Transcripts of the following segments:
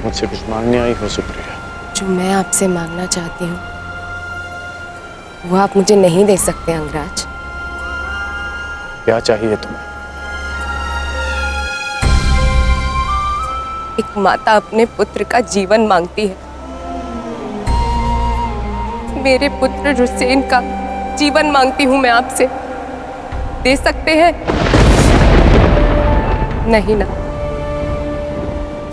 मुझसे कुछ मांगने आई हो सुप्रिया? जो मैं आपसे मांगना चाहती हूँ वो आप मुझे नहीं दे सकते अंगराज। क्या चाहिए तुम्हें? एक माता अपने पुत्र का जीवन मांगती है। मेरे पुत्र हुसैन का जीवन मांगती हूँ मैं आपसे। दे सकते हैं? नहीं ना,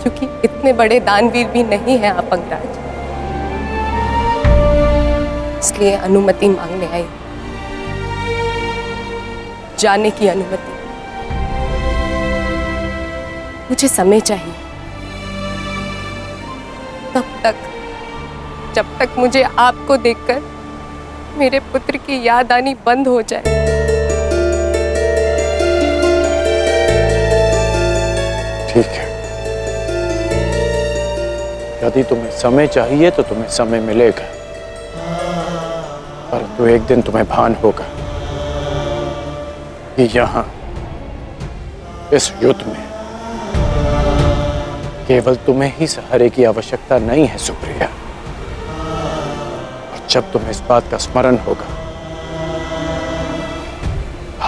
क्योंकि इतने बड़े दानवीर भी नहीं हैं आप अंगराज। इसलिए अनुमति मांगने आई, जाने की अनुमति। मुझे समय चाहिए तब तक जब तक मुझे आपको देखकर मेरे पुत्र की याद आनी बंद हो जाए। ठीक है, यदि तुम्हें समय चाहिए तो तुम्हें समय मिलेगा, परंतु एक दिन तुम्हें भान होगा कि यहाँ इस युद्ध में केवल तुम्हें ही सहारे की आवश्यकता नहीं है सुप्रिया। और जब तुम्हें इस बात का स्मरण होगा,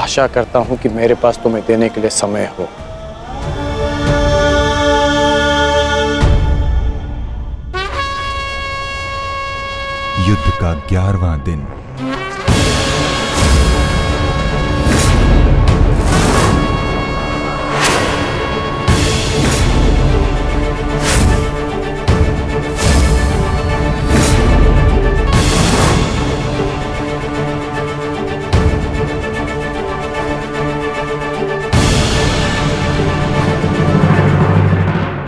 आशा करता हूं कि मेरे पास तुम्हें देने के लिए समय हो। युद्ध का 11वां दिन।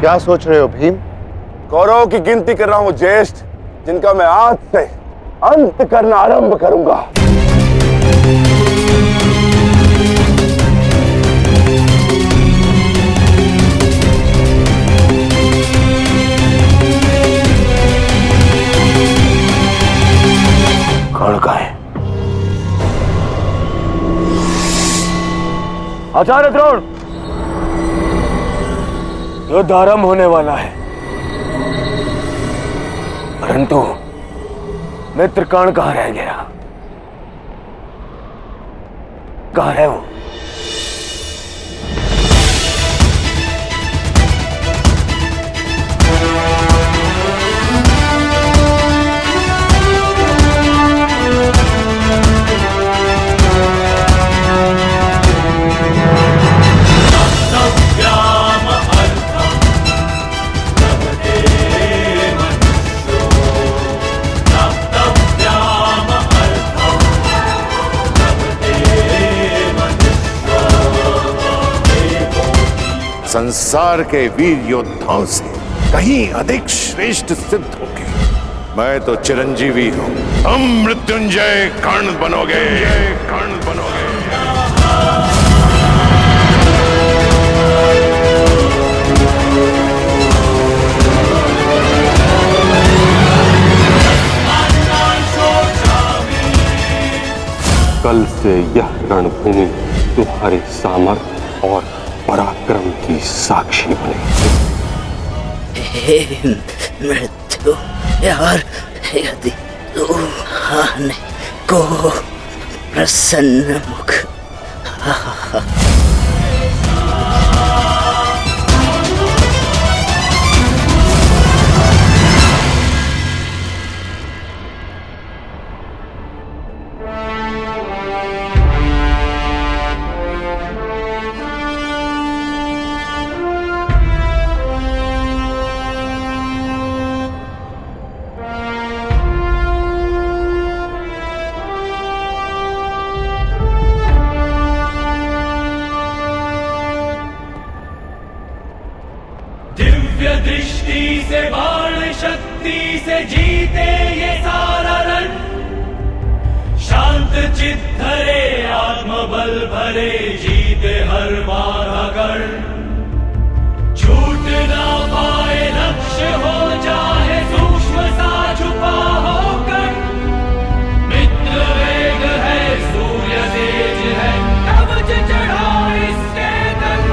क्या सोच रहे हो भीम? कौरवों की गिनती कर रहा हूं ज्येष्ठ, जिनका मैं आज से अंत करना आरंभ करूंगा। कौन का है? आचार्य द्रोण, युद्ध आरंभ होने वाला है, परंतु मित्र कर्ण कहां रह गया? कहां है वो? संसार के वीर योद्धाओं से कहीं अधिक श्रेष्ठ सिद्ध होगे। मैं तो चिरंजीवी हूं, तुम मृत्युंजय कर्ण बनोगे। कर्ण बनोगे। कल से यह रणभूमि तुम्हारे सामर्थ्य और पराक्रम की साक्षी बने। हे मृत्यु यार, यदि तू आने को प्रसन्न मुख दृष्टि से बाण शक्ति से जीते ये सारा रण। शांत चित धरे आत्मबल भरे जीते हर बार अगर। छूट ना पाए लक्ष्य हो जाए सूक्ष्म सा छुपा होकर। मित्र वेग है सूर्य तेज है कवच चढ़ा इसके तन।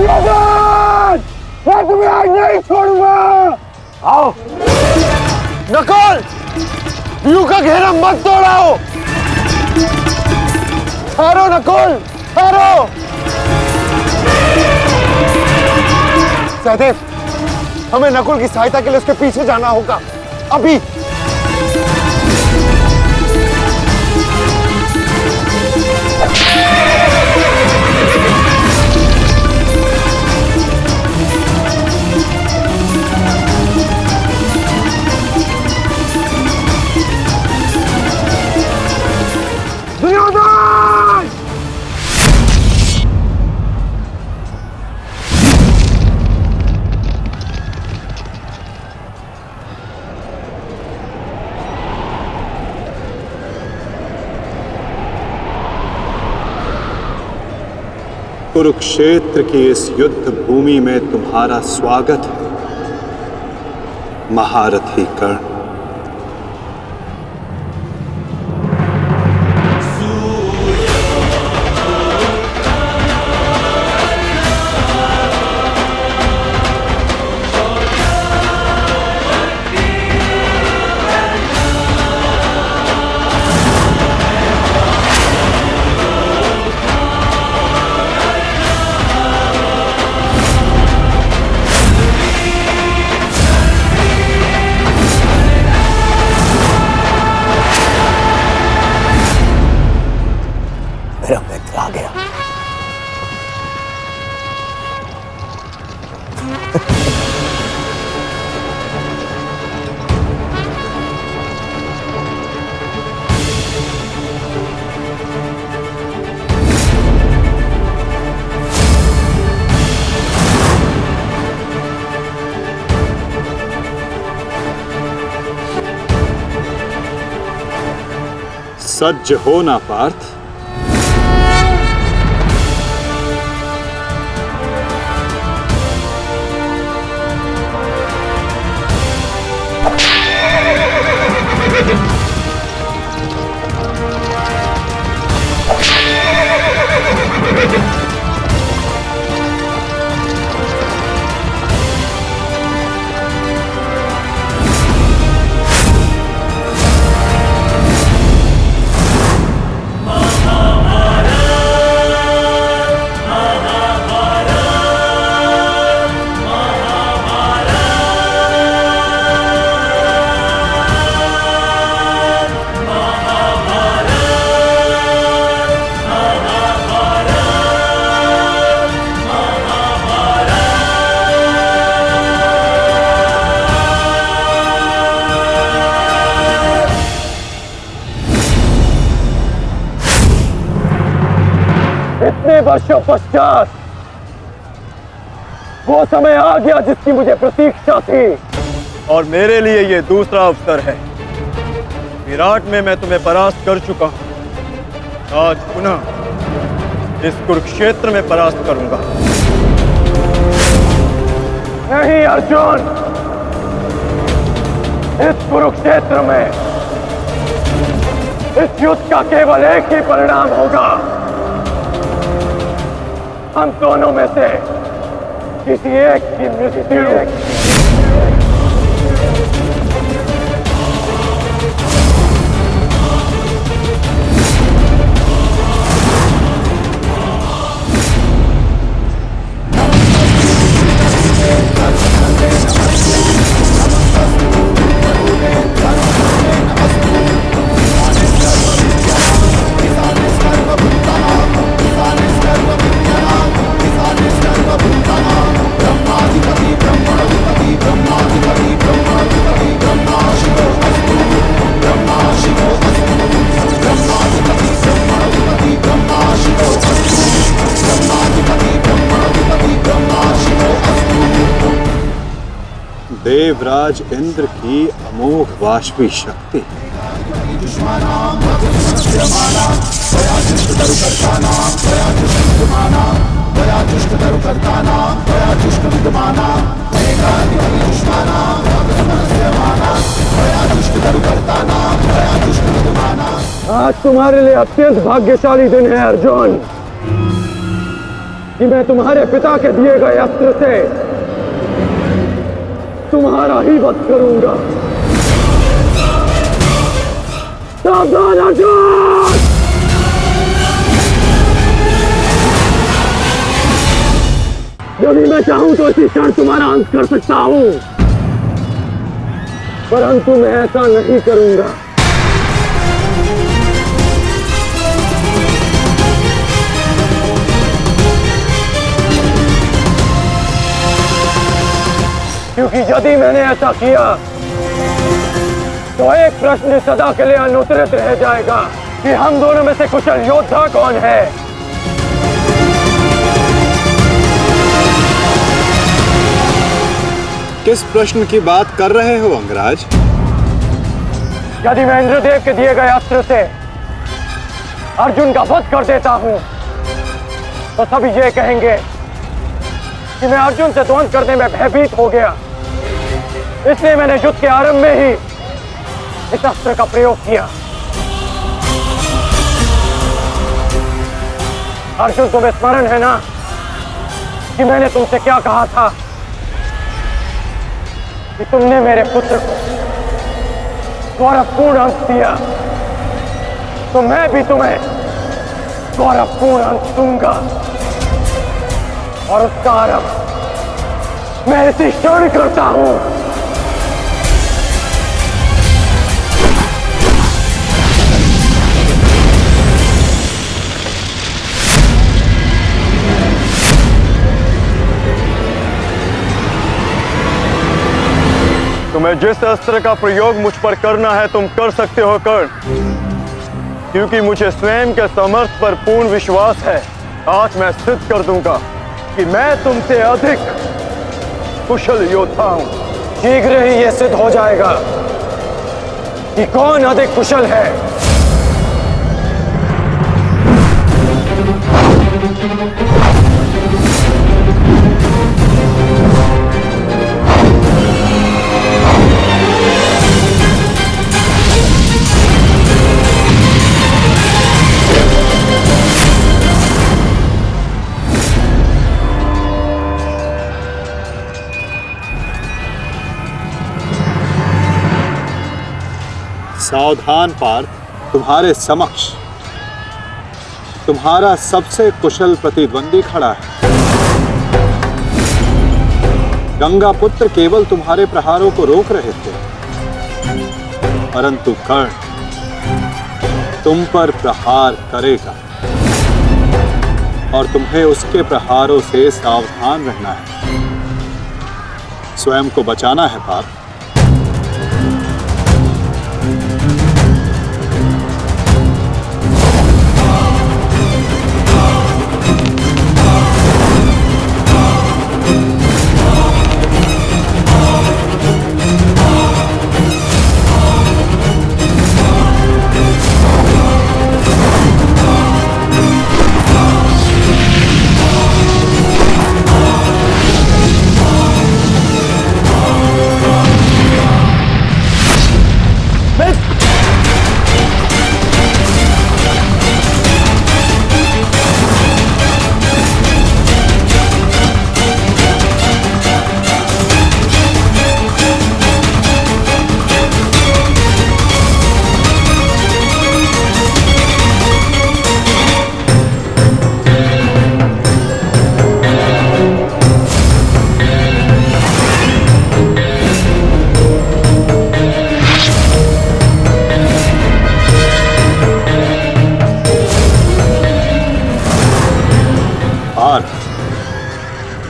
दुर्योधन! मैं तुम्हें आज नहीं छोड़ूंगा। आओ नकुल, व्यू का घेरा मत तोड़ाओ। ठहरो नकुल, ठहरो। सहदेव, हमें नकुल की सहायता के लिए उसके पीछे जाना होगा अभी। दुर्योधन! कुरुक्षेत्र की इस युद्ध भूमि में तुम्हारा स्वागत है, महारथी कर्ण। मेरा मित्र आ गया। सज्ज हो ना पार्थ। इतने वर्षों पश्चात वो समय आ गया जिसकी मुझे प्रतीक्षा थी, और मेरे लिए ये दूसरा अवसर है। विराट में मैं तुम्हें परास्त कर चुका हूं, आज पुनः इस कुरुक्षेत्र में परास्त करूंगा। नहीं अर्जुन, इस कुरुक्षेत्र में इस युद्ध का केवल एक ही परिणाम होगा। हम दोनों में से किसी एक की मृत्यु। देवराज इंद्र की अमोघ वाष्पी शक्ति। आज तुम्हारे लिए अत्यंत भाग्यशाली दिन है अर्जुन। कि मैं तुम्हारे पिता के दिए गए अस्त्र से तुम्हारा ही वध करूंगा। सावधान अर्जुन! यदि मैं चाहूं तो इसी क्षण तुम्हारा अंत कर सकता हूं, परंतु मैं ऐसा नहीं करूंगा। क्योंकि यदि मैंने ऐसा किया तो एक प्रश्न सदा के लिए अनुत्तरित रह जाएगा कि हम दोनों में से कुशल योद्धा कौन है। किस प्रश्न की बात कर रहे हो अंगराज? यदि मैं इंद्रदेव के दिए गए अस्त्र से अर्जुन का वध कर देता हूं तो सभी ये कहेंगे कि मैं अर्जुन से द्वंद्व करने में भयभीत हो गया, इसलिए मैंने युद्ध के आरंभ में ही इस अस्त्र का प्रयोग किया। अर्जुन, तुम्हें स्मरण है ना कि मैंने तुमसे क्या कहा था कि तुमने मेरे पुत्र को गौरवपूर्ण अंत दिया, तो मैं भी तुम्हें गौरवपूर्ण अंत दूंगा, और उसका आरंभ मैं इसी क्षण करता हूं। तुम्हें जिस अस्त्र का प्रयोग मुझ पर करना है तुम कर सकते हो कर्ण, क्योंकि मुझे स्वयं के सामर्थ्य पर पूर्ण विश्वास है। आज मैं सिद्ध कर दूंगा कि मैं तुमसे अधिक कुशल योद्धा हूं। शीघ्र ही यह सिद्ध हो जाएगा कि कौन अधिक कुशल है। सावधान पार्थ, तुम्हारे समक्ष तुम्हारा सबसे कुशल प्रतिद्वंदी खड़ा है। गंगा पुत्र केवल तुम्हारे प्रहारों को रोक रहे थे, परंतु कर्ण तुम पर प्रहार करेगा और तुम्हें उसके प्रहारों से सावधान रहना है। स्वयं को बचाना है पार्थ।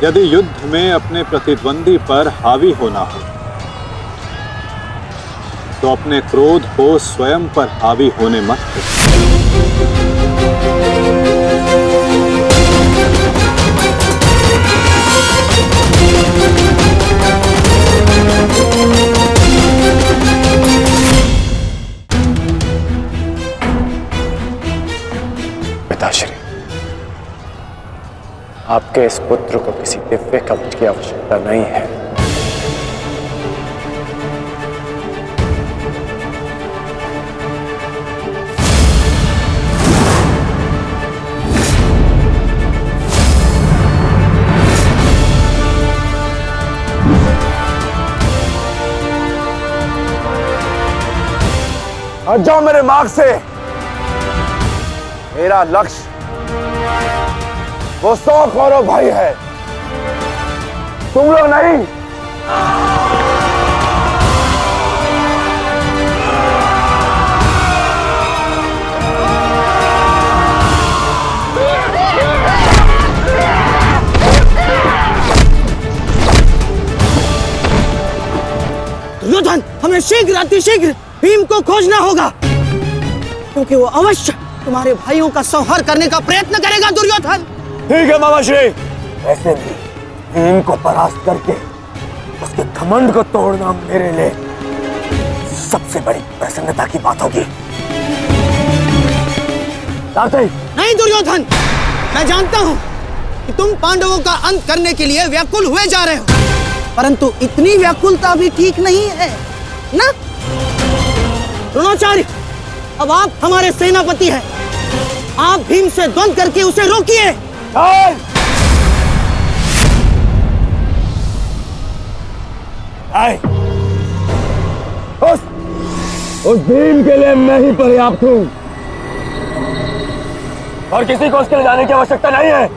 यदि युद्ध में अपने प्रतिद्वंदी पर हावी होना हो तो अपने क्रोध को स्वयं पर हावी होने मत दो। पिताश्री, आपके इस पुत्र को किसी दिव्य कवच की आवश्यकता नहीं है। हट जाओ मेरे मार्ग से। मेरा लक्ष्य वो 100 कौरव भाई है, तुम लोग नहीं। दुर्योधन, हमें शीघ्र अतिशीघ्र भीम को खोजना होगा, क्योंकि वो अवश्य तुम्हारे भाइयों का संहार करने का प्रयत्न करेगा। दुर्योधन। ठीक है मामाश्री, ऐसे भी भीम को परास्त करके उसके घमंड को तोड़ना मेरे लिए सबसे बड़ी प्रसन्नता की बात होगी। नहीं दुर्योधन, मैं जानता हूं कि तुम पांडवों का अंत करने के लिए व्याकुल हुए जा रहे हो, परंतु इतनी व्याकुलता भी ठीक नहीं है ना? द्रोणाचार्य, अब आप हमारे सेनापति हैं, आप भीम से द्वंद्व करके उसे रोकिए। उस भीम के लिए मैं ही पर्याप्त हूं और किसी को उसके लिए जाने की आवश्यकता नहीं है।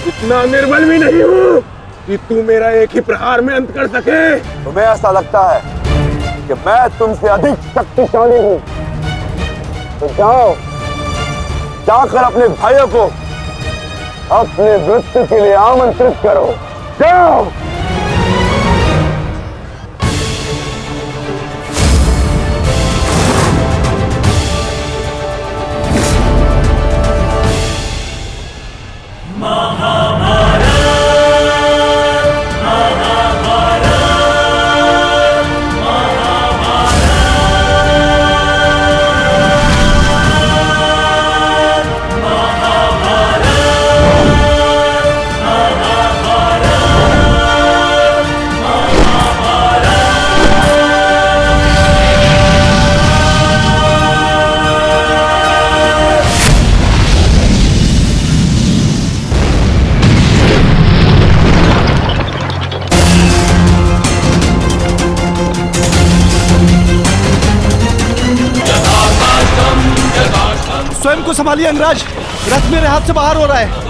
इतना निर्बल भी नहीं हूँ कि तू मेरा एक ही प्रहार में अंत कर सके। तुम्हें ऐसा लगता है कि मैं तुमसे अधिक शक्तिशाली हूँ, तो जाओ, जाकर अपने भाइयों को अपने मृत्यु के लिए आमंत्रित करो। जाओ। स्वयं को संभालिए अंगराज, रथ मेरे हाथ से बाहर हो रहा है।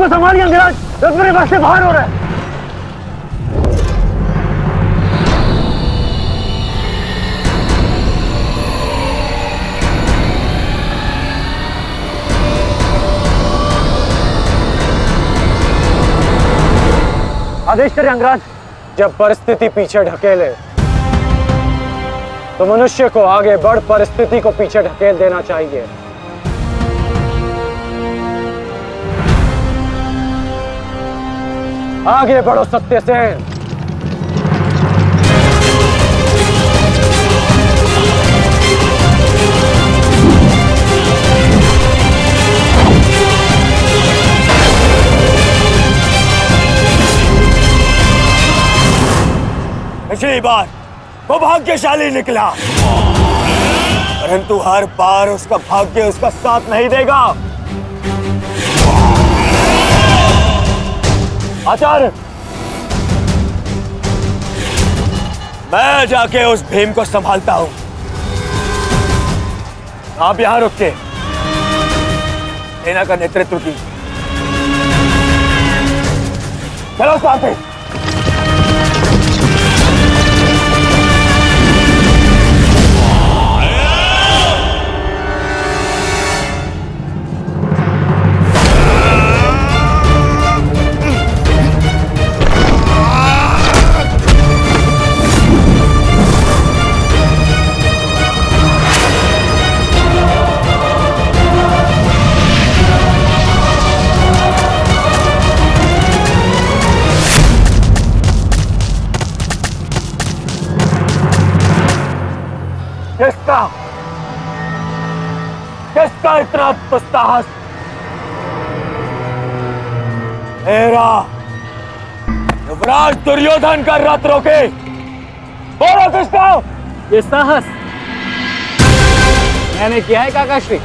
संभालिए अंगराज, रथ मेरे पास से बाहर हो रहा है। आदेश करें अंगराज। जब परिस्थिति पीछे ढकेले तो मनुष्य को आगे बढ़ परिस्थिति को पीछे ढकेल देना चाहिए। आगे बढ़ो सत्यसेन। पिछली बार वो भाग्यशाली निकला, परंतु हर बार उसका भाग्य उसका साथ नहीं देगा। आचार्य, मैं जाके उस भीम को संभालता हूं। आप यहां रुक के सेना का नेतृत्व की। चलो साथी। किसका इतना दुस्साहस? मेरा युवराज दुर्योधन का रथ रोके। बोलो किसका? ये साहस मैंने किया है काकाश्री।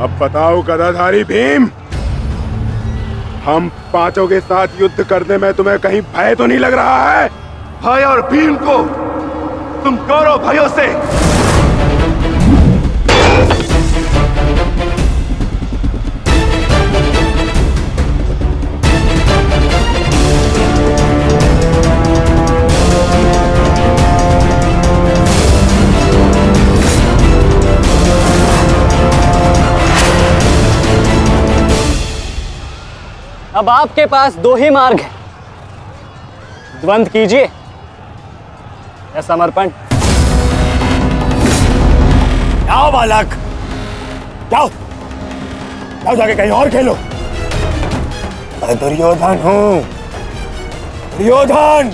अब बताओ गदाधारी भीम, हम पांचों के साथ युद्ध करने में तुम्हें कहीं भय तो नहीं लग रहा है? भय और भीम को तुम करो भयों से। अब आपके पास दो ही मार्ग है, द्वंद कीजिए या समर्पण। जाओ बालक, जाओ जाओ, जाके कहीं और खेलो। मैं दुर्योधन हूं, दुर्योधन।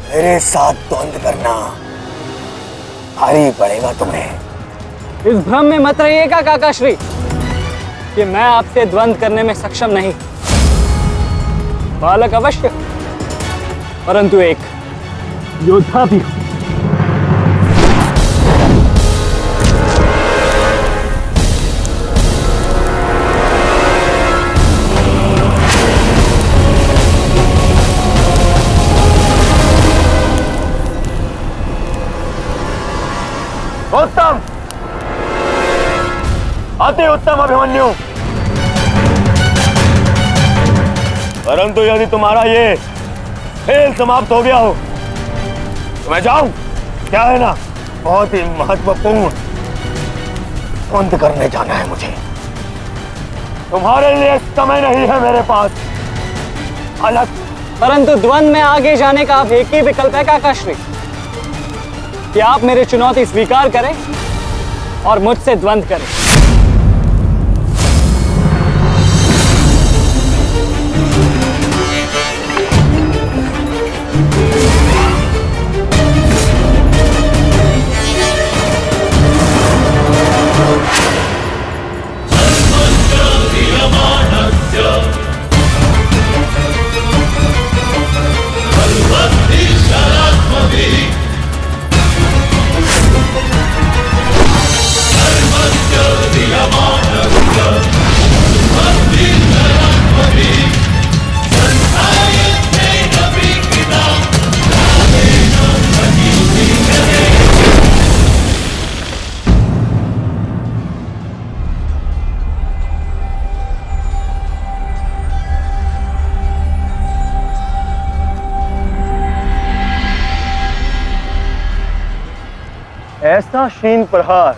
मेरे साथ द्वंद करना भारी पड़ेगा तुम्हें। इस भ्रम में मत रहिएगा काकाश्री कि मैं आपसे द्वंद करने में सक्षम नहीं। बालक अवश्य, परंतु एक योद्धा भी हूं। उत्तम, अति उत्तम अभिमन्यु। परंतु यदि तुम्हारा ये खेल समाप्त हो गया हो तो मैं जाऊं? क्या है ना, बहुत ही महत्वपूर्ण द्वंद करने जाना है मुझे। तुम्हारे लिए समय नहीं है मेरे पास अलग। परंतु द्वंद में आगे जाने का अब एक ही विकल्प है काकाश्री, कि आप मेरी चुनौती स्वीकार करें और मुझसे द्वंद करें। ऐसा शीन प्रहार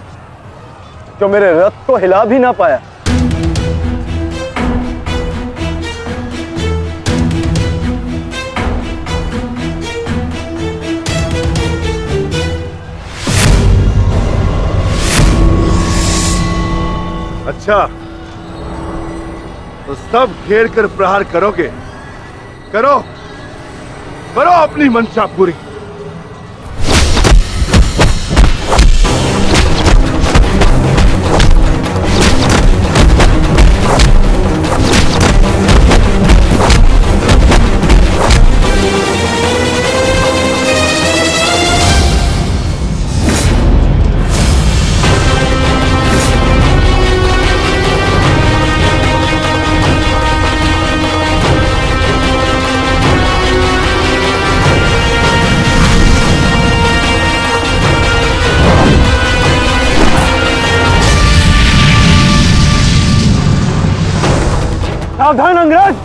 जो मेरे रथ को हिला भी ना पाया। अच्छा, तो सब घेर कर प्रहार करोगे? करो करो अपनी मंशा पूरी। सावधान अंगराज।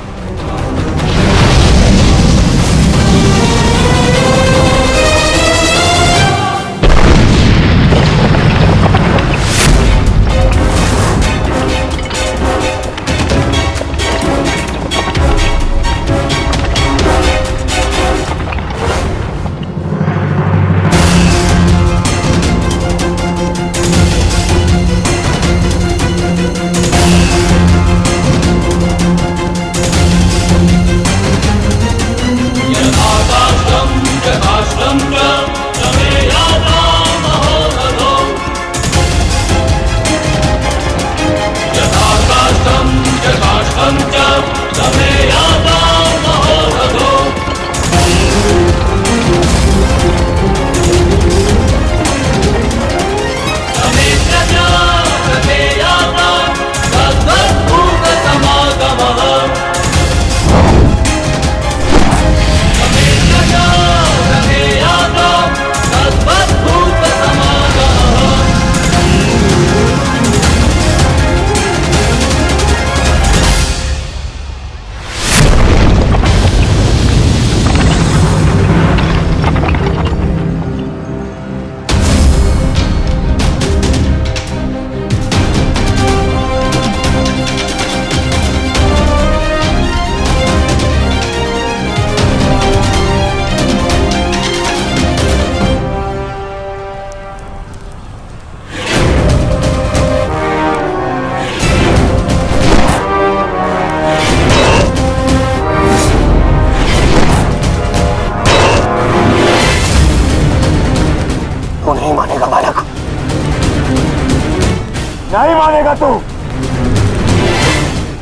नहीं मानेगा तू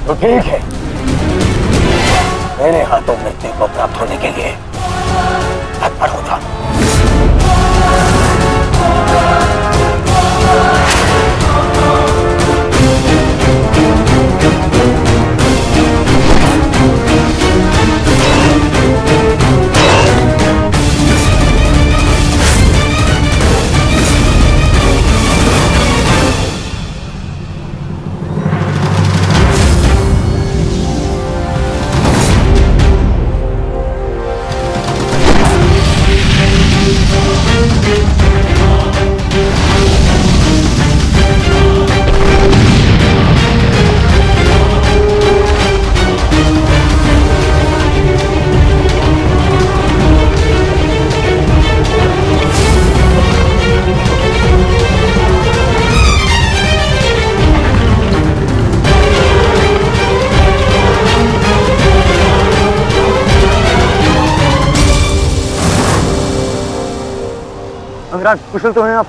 तो ठीक है, मेरे हाथों मृत्यु को प्राप्त होने के लिए तत्पर हो जा। अंगराज, कुशल तो हैं आप?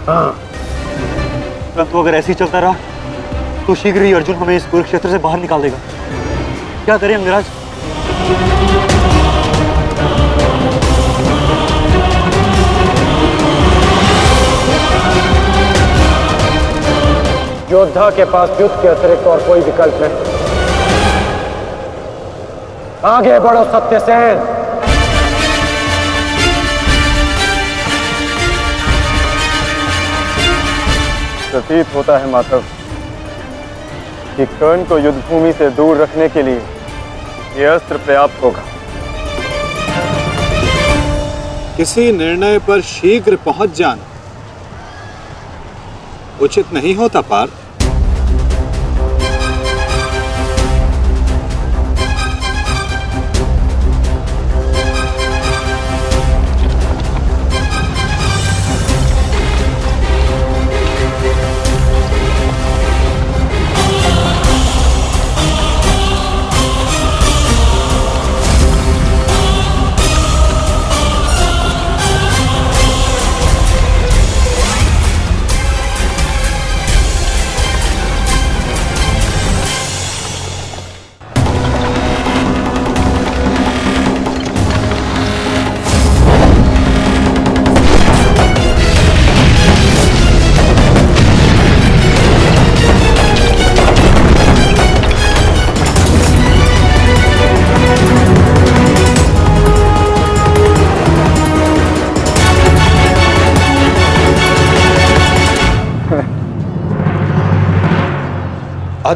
हाँ, परंतु अगर ऐसे ही चलता रहा तो शीघ्र ही अर्जुन हमें इस कुरुक्षेत्र से बाहर निकाल देगा। क्या करें अंगराज? योद्धा के पास युद्ध के अतिरिक्त और कोई विकल्प नहीं। आगे बढ़ो सत्यसेन। प्रतीत होता है माधव कि कर्ण को युद्ध भूमि से दूर रखने के लिए यह अस्त्र पर्याप्त होगा। किसी निर्णय पर शीघ्र पहुंच जाना उचित नहीं होता पार्थ।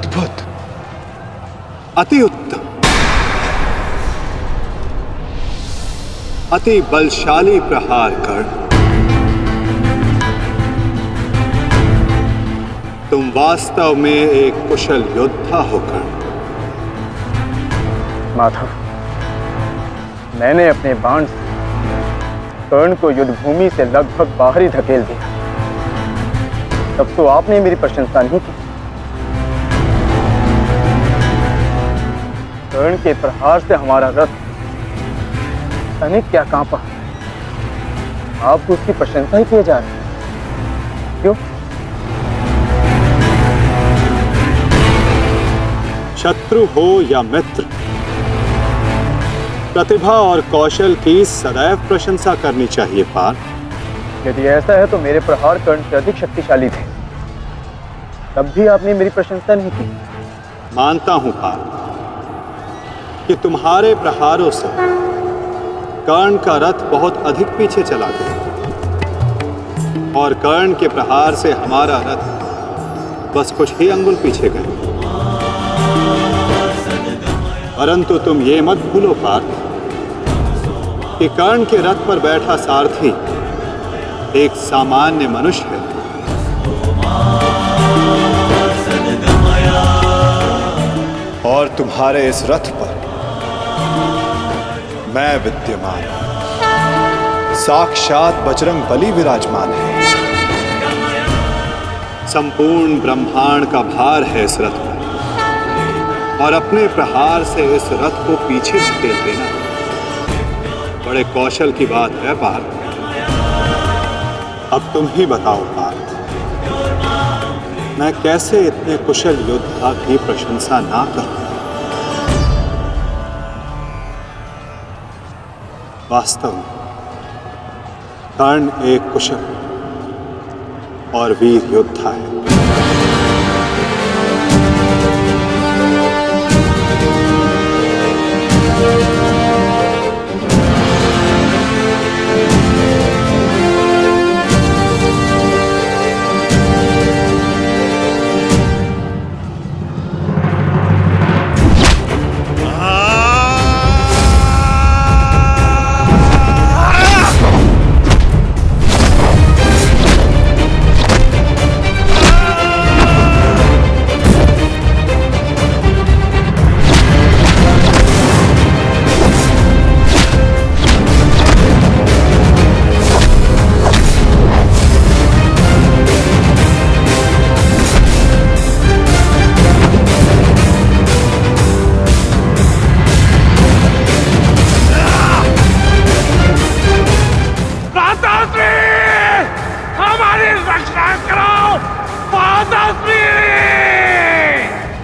अद्भुत, अति उत्तम, अति बलशाली प्रहार कर्ण। तुम वास्तव में एक कुशल योद्धा हो कर्ण। माधव, मैंने अपने बाण से कर्ण को युद्ध भूमि से लगभग बाहर ही धकेल दिया, तब तो आपने मेरी प्रशंसा नहीं की। कर्ण के प्रहार से हमारा रथ तनिक क्या कांपा, आप तो उसकी प्रशंसा ही किए जा रहे हैं, क्यों? शत्रु हो या मित्र, प्रतिभा और कौशल की सदैव प्रशंसा करनी चाहिए पार्थ। यदि ऐसा है तो मेरे प्रहार कर्ण से अधिक शक्तिशाली थे, तब भी आपने मेरी प्रशंसा नहीं की। मानता हूं पार्थ कि तुम्हारे प्रहारों से कर्ण का रथ बहुत अधिक पीछे चला गया और कर्ण के प्रहार से हमारा रथ बस कुछ ही अंगुल पीछे गए। परंतु तुम ये मत भूलो पार्थ कि कर्ण के रथ पर बैठा सारथी एक सामान्य मनुष्य है। और तुम्हारे इस रथ पर मैं विद्यमान, साक्षात बजरंग बली विराजमान है। संपूर्ण ब्रह्मांड का भार है इस रथ पर और अपने प्रहार से इस रथ को पीछे धकेल देना बड़े कौशल की बात है पार्थ। अब तुम ही बताओ पार्थ, मैं कैसे इतने कुशल योद्धा की प्रशंसा ना करूं? वास्तव में कर्ण एक कुशल और वीर योद्धा है।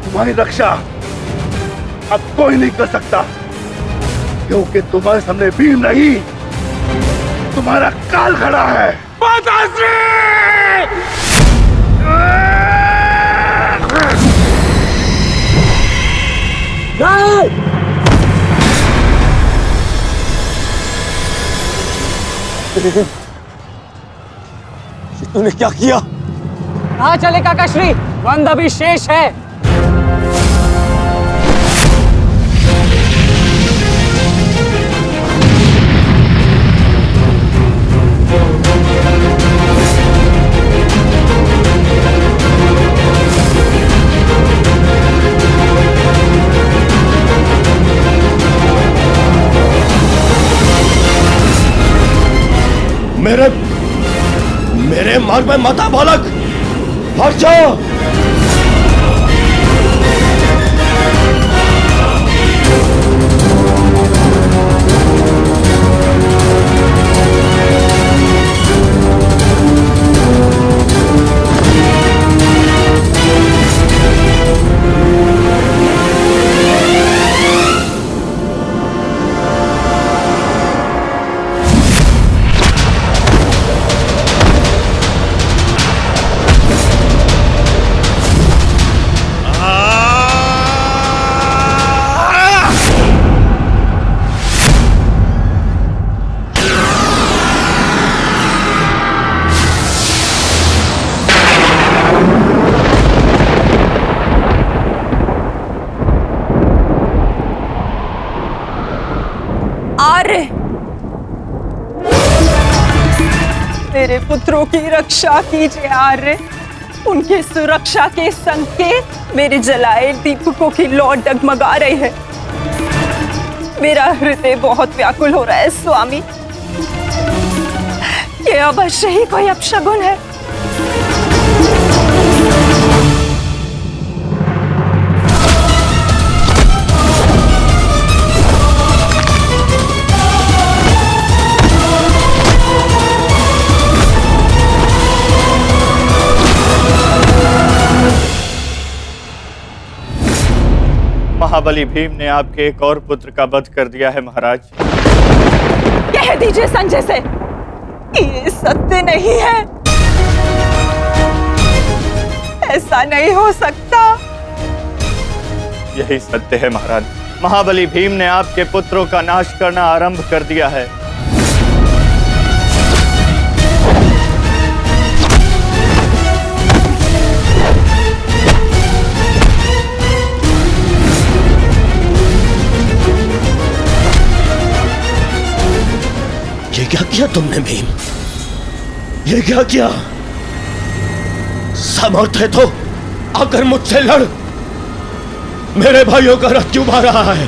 तुम्हारी रक्षा अब कोई नहीं कर सकता, क्योंकि तुम्हारे सामने वीर नहीं, तुम्हारा काल खड़ा है। तूने क्या किया? कहाँ चले काकाश्री? वंद अभी शेष है। मेरे मार्ग में मत आ बालक, हट जाओ। मेरे पुत्रों की रक्षा कीजिए आर्य। उनकी सुरक्षा के संकेत मेरे जलाए दीपकों की लौ डगमगा रही है। मेरा हृदय बहुत व्याकुल हो रहा है स्वामी। ये अवश्य ही कोई अपशगुन है। महाबली भीम ने आपके एक और पुत्र का वध कर दिया है महाराज। कह दीजिए संजय से ये सत्य नहीं है। ऐसा नहीं हो सकता। यही सत्य है महाराज। महाबली भीम ने आपके पुत्रों का नाश करना आरंभ कर दिया है। ये क्या किया तुमने भीम? ये क्या किया? सामर्थ्य है तो आकर मुझसे लड़। मेरे भाइयों का रथ क्यों भाग रहा है?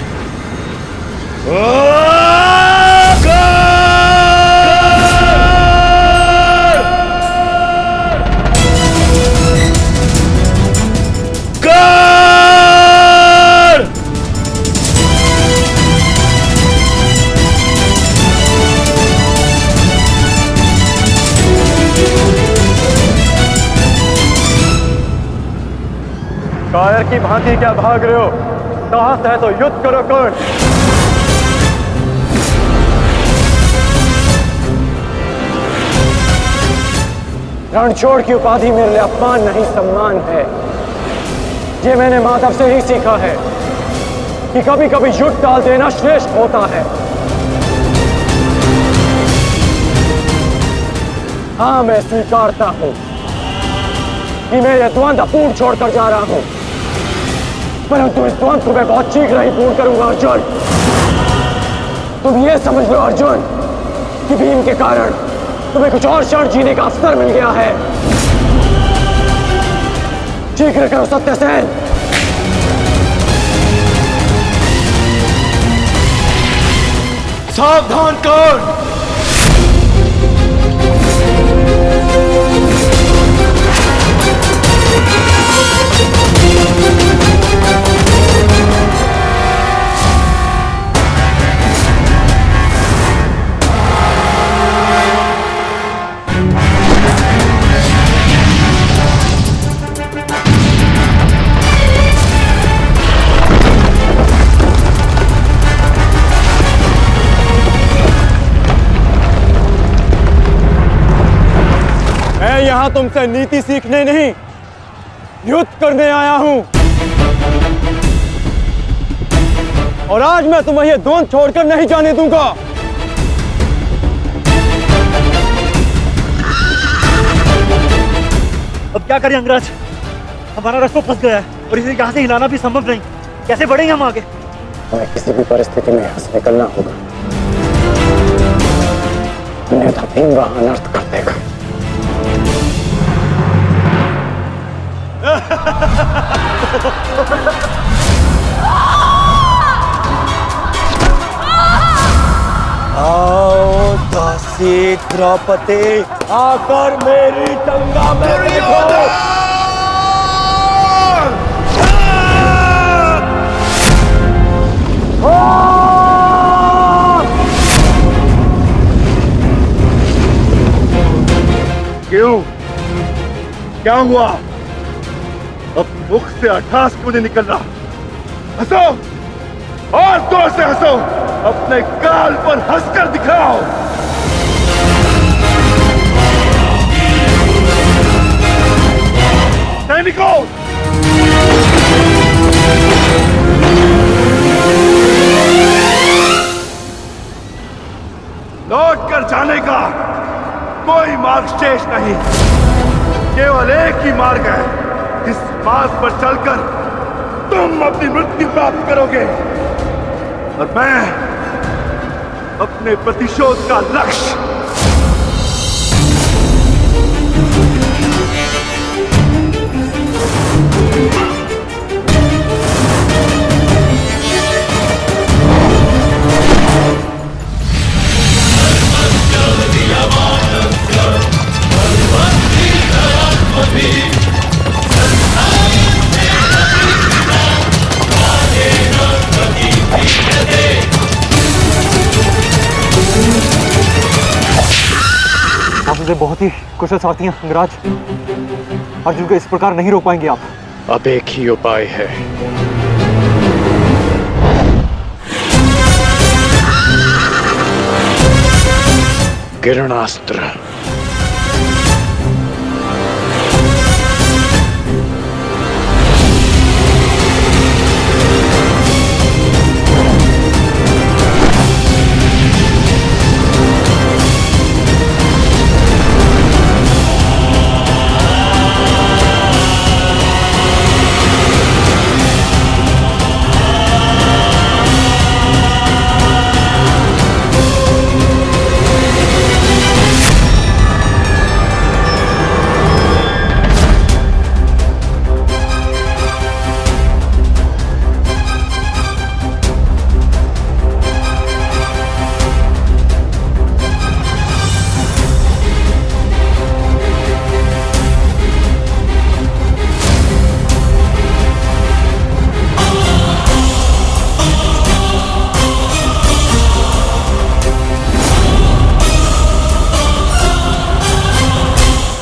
कायर की भांति क्या भाग रहे हो? साहस है तो युद्ध करो कर्ण। रणछोड़ की उपाधि मेरे लिए अपमान नहीं सम्मान है। ये मैंने माधव से ही सीखा है कि कभी कभी युद्ध टाल देना श्रेष्ठ होता है। हाँ, मैं स्वीकारता हूं कि मैं यह द्वंद्व पूर्ण छोड़कर जा रहा हूं, परंतु इस द्वंद्व को मैं बहुत शीघ्र ही पूर्ण करूंगा अर्जुन। तुम ये समझ लो अर्जुन कि भीम के कारण तुम्हें कुछ और क्षण जीने का अवसर मिल गया है। शीघ्र करो सत्यसेन। सावधान कर्ण। मैं यहां तुमसे नीति सीखने नहीं, युद्ध करने आया हूं। और आज मैं तुम्हें यह द्वंद्व छोड़कर नहीं जाने दूंगा। अब क्या करें अंगराज? हमारा रास्ता फंस गया है और इसे यहाँ से हिलाना भी संभव नहीं। कैसे बढ़ेंगे हम आगे? हमें किसी भी परिस्थिति में यहाँ से निकलना होगा, अन्यथा भीम वहां अनर्थ कर देगा। आओ दासी द्रौपदी, आकर मेरी टंगा में देखो। क्यों? क्या हुआ? अब मुख से अट्ठास क्यों नहीं निकल रहा? हंसो और जोर से हंसो, अपने गाल पर हंसकर दिखाओ। सैनिकों, लौट कर जाने का कोई मार्ग शेष नहीं। केवल एक ही मार्ग है, इस मार्ग पर चलकर तुम अपनी मृत्यु प्राप्त करोगे और मैं अपने प्रतिशोध का लक्ष्य संजय बहुत ही कुशल सारथी हैं अंगराज। अर्जुन को इस प्रकार नहीं रोक पाएंगे आप। अब एक ही उपाय है। किरणास्त्र।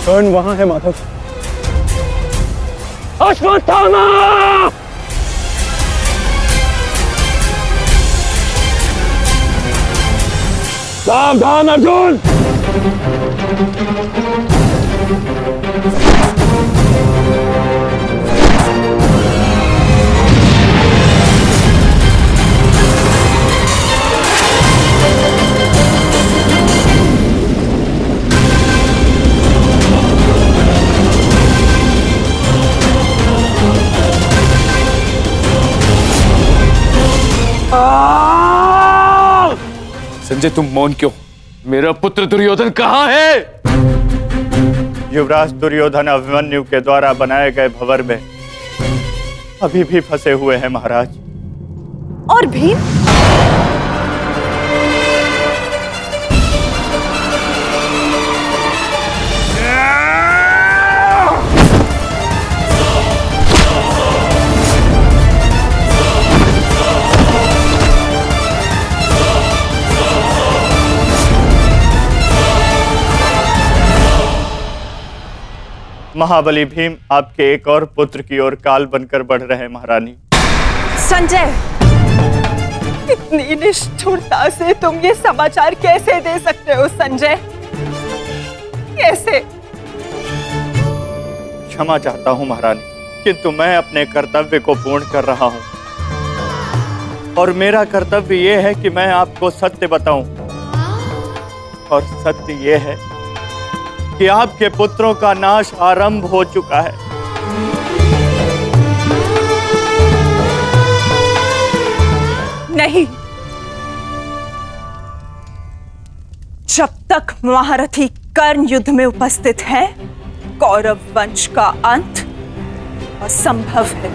कर्ण वहां है माधव। अश्वत्थामा! सावधान अर्जुन! संजय तुम मौन क्यों? मेरा पुत्र दुर्योधन कहाँ है? युवराज दुर्योधन अभिमन्यु के द्वारा बनाए गए भंवर में अभी भी फंसे हुए हैं महाराज। और भीम? महाबली भीम आपके एक और पुत्र की ओर काल बनकर बढ़ रहे हैं महारानी। संजय, इतनी निष्ठुरता से तुम ये समाचार कैसे दे सकते हो संजय? कैसे? क्षमा चाहता हूं महारानी, किंतु मैं अपने कर्तव्य को पूर्ण कर रहा हूं और मेरा कर्तव्य ये है कि मैं आपको सत्य बताऊं। और सत्य ये है कि आपके पुत्रों का नाश आरंभ हो चुका है। नहीं, जब तक महारथी कर्ण युद्ध में उपस्थित है, कौरव वंश का अंत असंभव है।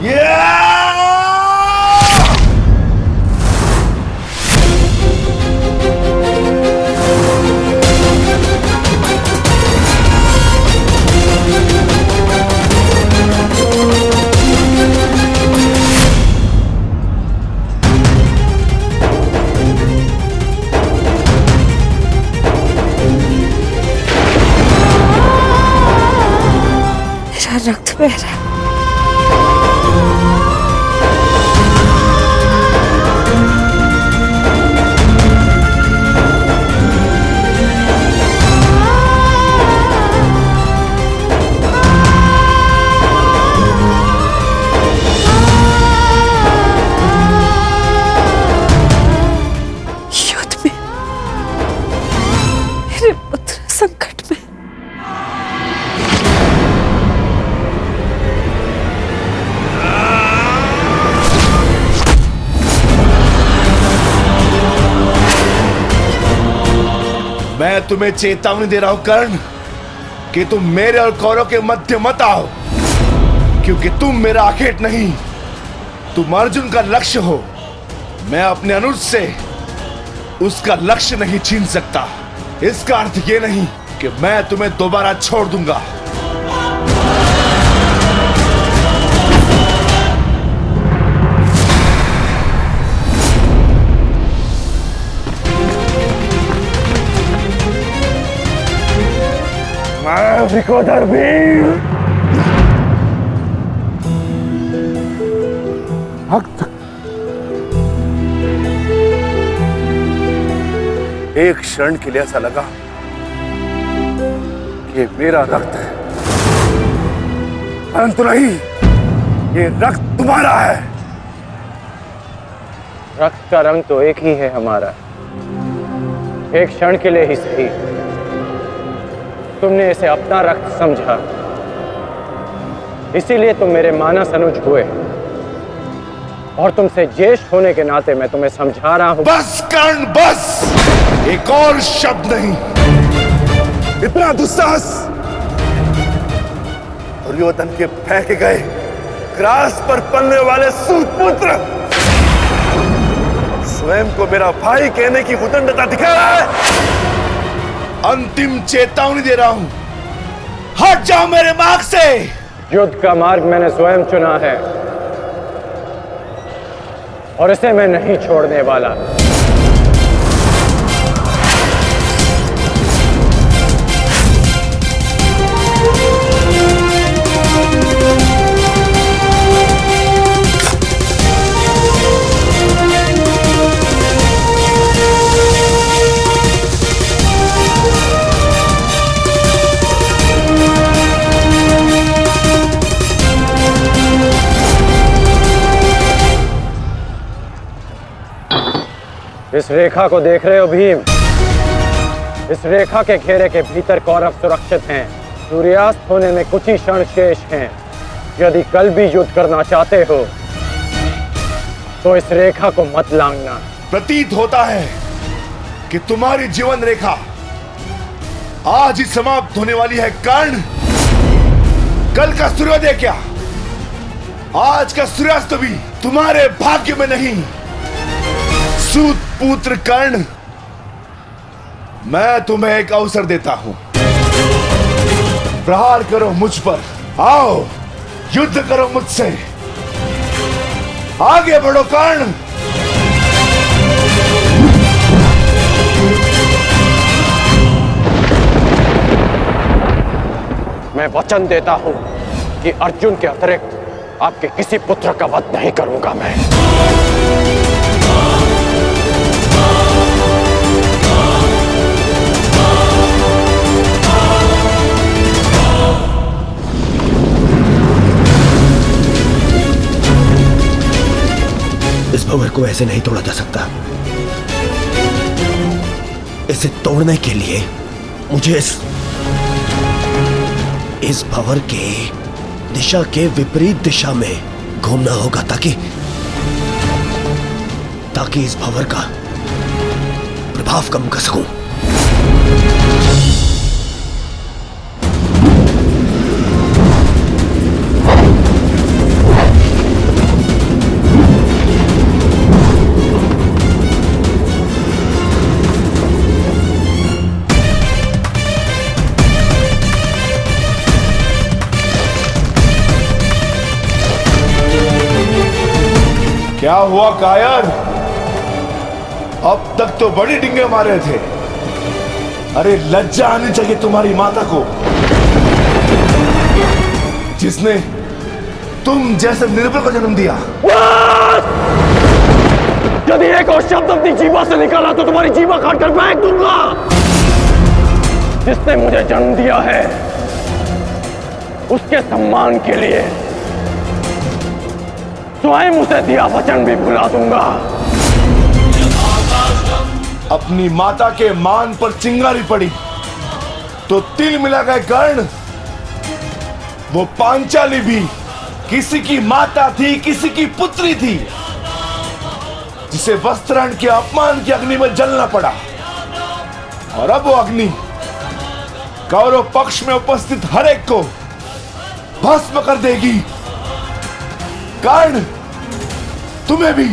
रक्त बह रहा है। युद्ध में मेरे पुत्र संकट में। मैं तुम्हें चेतावनी दे रहा हूं कर्ण कि तुम मेरे और कौरव के मध्य मत आओ, क्योंकि तुम मेरा आखेट नहीं, तुम अर्जुन का लक्ष्य हो। मैं अपने अनुज से उसका लक्ष्य नहीं छीन सकता। इसका अर्थ ये नहीं कि मैं तुम्हें दोबारा छोड़ दूंगा। हरिकोदर भीम। रक्त एक क्षण के लिए ऐसा लगा कि मेरा रक्त है, परंतु नहीं, ये रक्त तुम्हारा है। रक्त का रंग तो एक ही है हमारा, एक क्षण के लिए ही सही। तुमने इसे अपना रक्त समझा, इसीलिए तुम मेरे मानस अनुज हुए, और तुमसे ज्येष्ठ होने के नाते मैं तुम्हें समझा रहा हूं। बस कर्ण बस, एक और शब्द नहीं। इतना दुस्साहस दुर्योधन के फेंके गए ग्रास पर पलने वाले सूतपुत्र स्वयं को मेरा भाई कहने की उदंडता दिखा रहा है। अंतिम चेतावनी दे रहा हूं, हट जाओ मेरे मार्ग से। युद्ध का मार्ग मैंने स्वयं चुना है और इसे मैं नहीं छोड़ने वाला। इस रेखा को देख रहे हो भीम? इस रेखा के घेरे के भीतर कौरव सुरक्षित हैं। सूर्यास्त होने में कुछ ही क्षण शेष हैं। यदि कल भी युद्ध करना चाहते हो तो इस रेखा को मत लांघना। प्रतीत होता है कि तुम्हारी जीवन रेखा आज ही समाप्त होने वाली है कर्ण। कल का सूर्योदय क्या, आज का सूर्यास्त भी तुम्हारे भाग्य में नहीं। सूत पुत्र कर्ण, मैं तुम्हें एक अवसर देता हूं, प्रहार करो मुझ पर, आओ युद्ध करो मुझसे, आगे बढ़ो कर्ण। मैं वचन देता हूं कि अर्जुन के अतिरिक्त आपके किसी पुत्र का वध नहीं करूंगा मैं। इस भंवर को ऐसे नहीं तोड़ा जा सकता। इसे तोड़ने के लिए मुझे इस भंवर के दिशा के विपरीत दिशा में घूमना होगा ताकि इस भंवर का प्रभाव कम कर सकूं। क्या हुआ कायर? अब तक तो बड़ी डिंगे मारे थे। अरे लज्जा आनी चाहिए तुम्हारी माता को, जिसने तुम जैसे निर्बल को जन्म दिया। यदि एक और शब्द अपनी जीवा से निकाला तो तुम्हारी जीवा काटकर फेंक दूंगा। जिसने मुझे जन्म दिया है उसके सम्मान के लिए स्वयं उसे दिया वचन भी भुला दूंगा। अपनी माता के मान पर चिंगारी पड़ी तो तिल मिला गए कर्ण। वो पांचाली भी किसी की माता थी, किसी की पुत्री थी, जिसे वस्त्रहरण के अपमान की अग्नि में जलना पड़ा। और अब वो अग्नि कौरव पक्ष में उपस्थित हर एक को भस्म कर देगी। कर्ण, तुम्हें भी।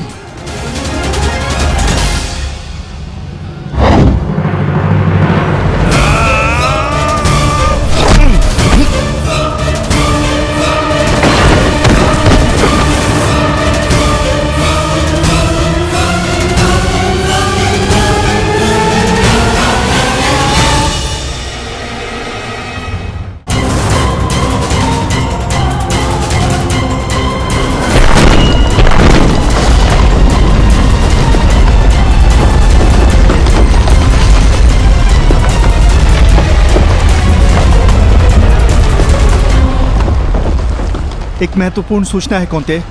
एक महत्वपूर्ण सूचना है कौंते।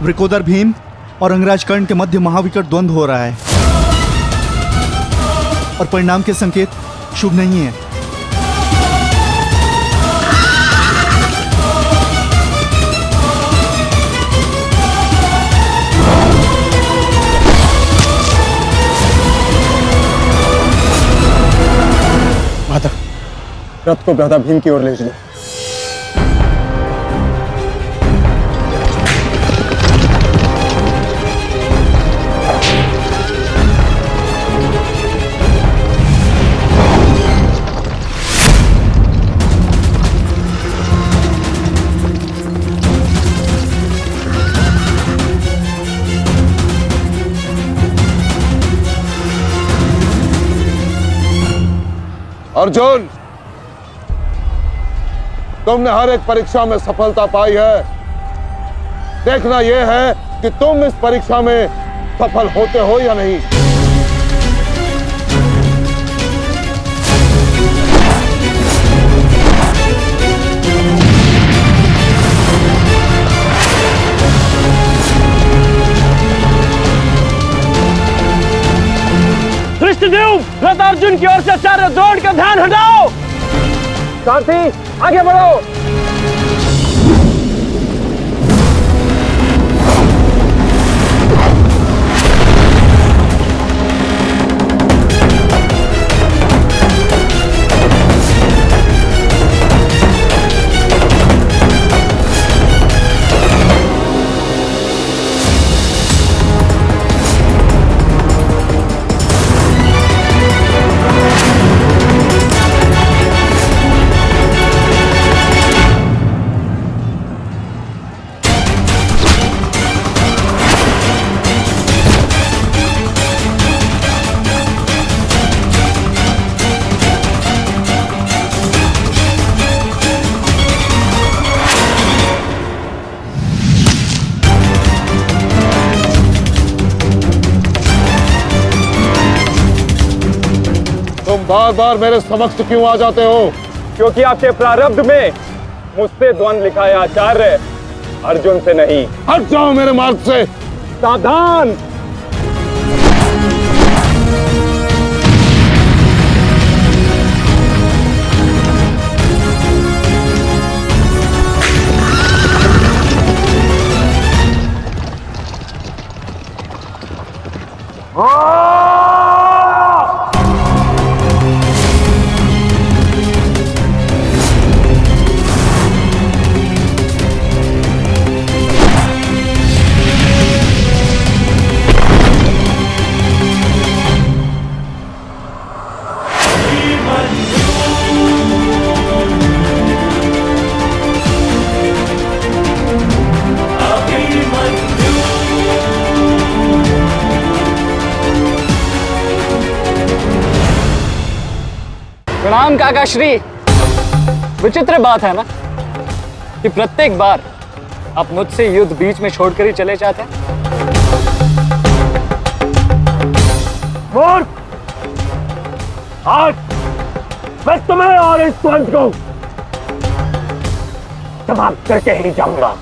वृकोदर भीम और अंगराज कर्ण के मध्य महाविकट द्वंद्व हो रहा है और परिणाम के संकेत शुभ नहीं है। माता, रथ को भ्राता भीम की ओर ले चलो। अर्जुन, तुमने हर एक परीक्षा में सफलता पाई है। देखना यह है कि तुम इस परीक्षा में सफल होते हो या नहीं। कृष्णदेव, रथ अर्जुन की ओर से चारों द्रोण का ध्यान हटाओ। सारथी, आगे बढ़ो। बार बार मेरे समक्ष क्यों आ जाते हो? क्योंकि आपके प्रारब्ध में मुझसे द्वंद्व लिखा है आचार्य, अर्जुन से नहीं। हट जाओ मेरे मार्ग से। सावधान। प्रणाम काका श्री। विचित्र बात है ना कि प्रत्येक बार आप मुझसे युद्ध बीच में छोड़कर ही चले जाते हैं। मूर्ख! आज मैं तुम्हें और इस द्वंद्व को समाप्त करके ही जाऊंगा।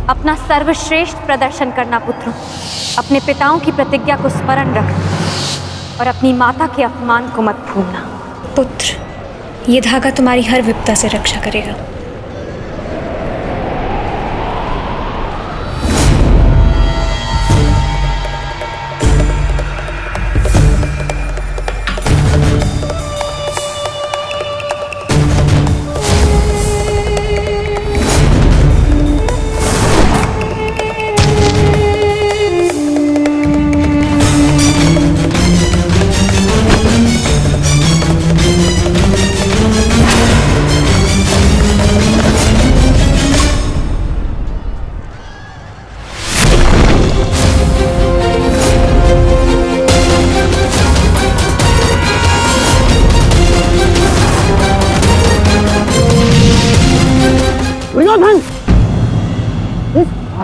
अपना सर्वश्रेष्ठ प्रदर्शन करना पुत्रों। अपने पिताओं की प्रतिज्ञा को स्मरण रखना और अपनी माता के अपमान को मत भूलना। पुत्र, ये धागा तुम्हारी हर विपदा से रक्षा करेगा।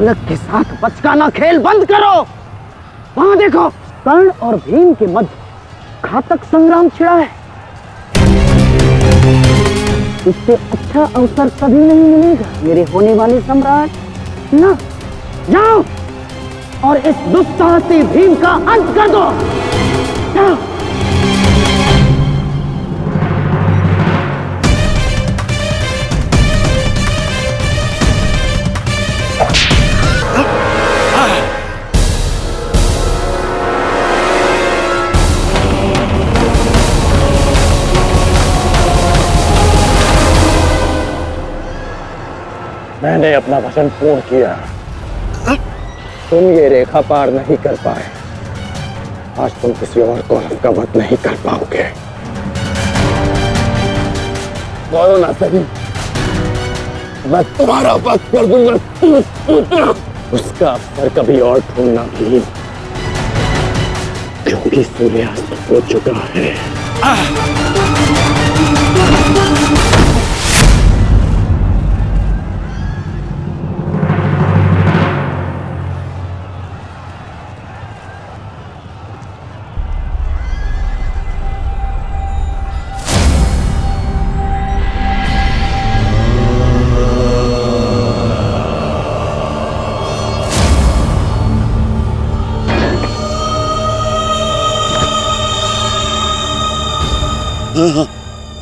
बालक के साथ बचकाना खेल बंद करो। वहां देखो, कर्ण और भीम के मध्य घातक संग्राम छिड़ा है। इससे अच्छा अवसर कभी नहीं मिलेगा मेरे होने वाले सम्राट। ना, जाओ और इस दुस्साहसी भीम का अंत कर दो। जाओ। मैंने अपना वचन पूर्ण किया। तुम ये रेखा पार नहीं कर पाए, आज तुम किसी और को का वध नहीं कर पाओगे। बोलो ना सही, मैं तुम्हारा वध कर दूंगा। उसका अवसर कभी और ढूंढना भी, क्योंकि सूर्यास्त हो चुका है।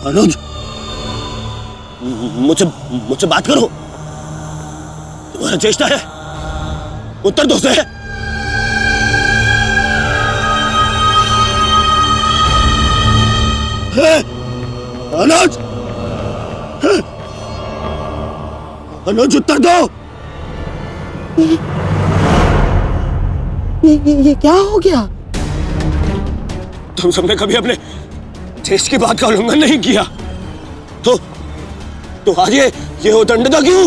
अनुज, मुझसे बात करो। तुम्हारा चेष्टा है, उत्तर दो से। अनुज, अनुज उत्तर दो। ये क्या हो गया? तुम सबने कभी अपने देश की बात का उल्लंघन नहीं किया, तो आज ये उदंडता क्यों?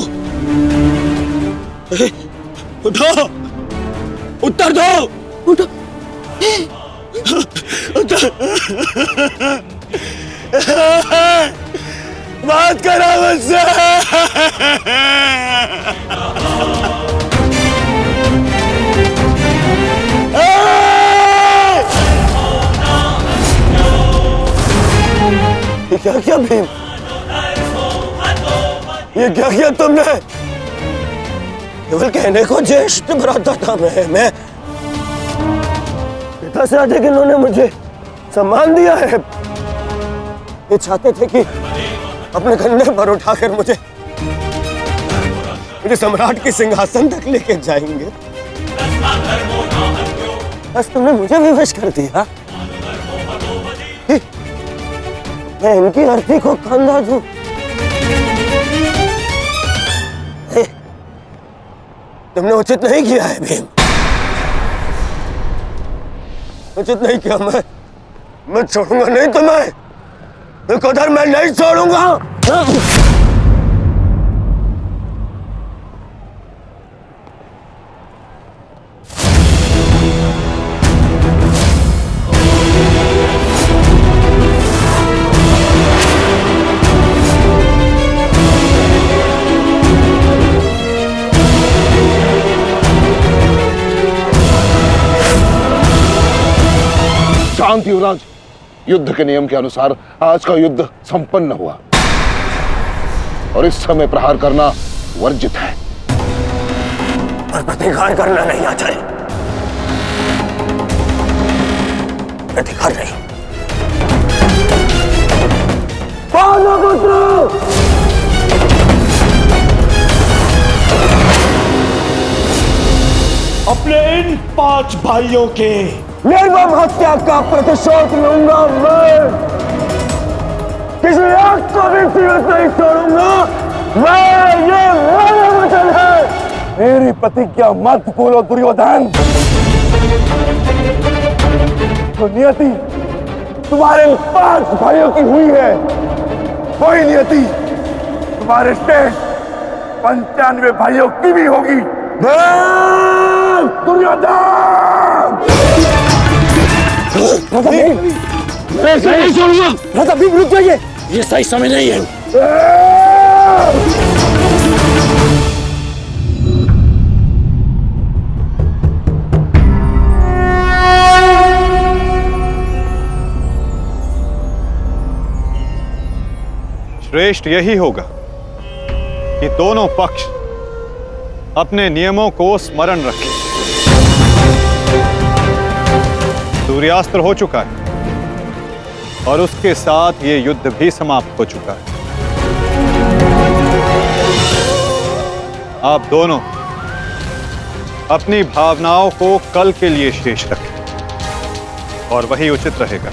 उठो, उत्तर दो। उठो, उत्तर। बात करो मुझसे। क्या क्या भीम, ये क्या किया तुमने? केवल कहने को ज्येष्ठ भ्राता था मैं पिता से अधिक इन्होंने मुझे सम्मान दिया है। ये चाहते थे कि अपने कंधे पर उठाकर मुझे सम्राट के सिंहासन तक लेके जाएंगे। बस तुमने मुझे भी विश कर दिया। मैं इनकी अर्थी को कंधा दूं। तुमने उचित नहीं किया है भीम, उचित नहीं किया। मैं छोड़ूंगा नहीं तुम्हें, विकोदर मैं नहीं छोड़ूंगा। शांति युवराज, युद्ध के नियम के अनुसार आज का युद्ध संपन्न हुआ और इस समय प्रहार करना वर्जित है। पर प्रतिकार करना नहीं आचार्य, प्रतिकार नहीं। अपने इन 5 भाइयों के निर्मम हत्या का प्रतिशोध लूंगा मैं। किसी एक को भी पीड़ित नहीं छोड़ूंगा मैं, ये मेरा वचन है। मेरी प्रतिज्ञा मत भूलो दुर्योधन। तो नियति तुम्हारे 5 भाइयों की हुई है, वही नियति तुम्हारे शेष 95 भाइयों की भी होगी। दुर्योधन! मैं ऐसे नहीं छोड़ूंगा। राजा भीम रुक जाइए, ये सही समय नहीं है। श्रेष्ठ यही होगा कि दोनों पक्ष अपने नियमों को स्मरण रखें। सूर्यास्त हो चुका है और उसके साथ ये युद्ध भी समाप्त हो चुका है। आप दोनों अपनी भावनाओं को कल के लिए शेष रखें और वही उचित रहेगा।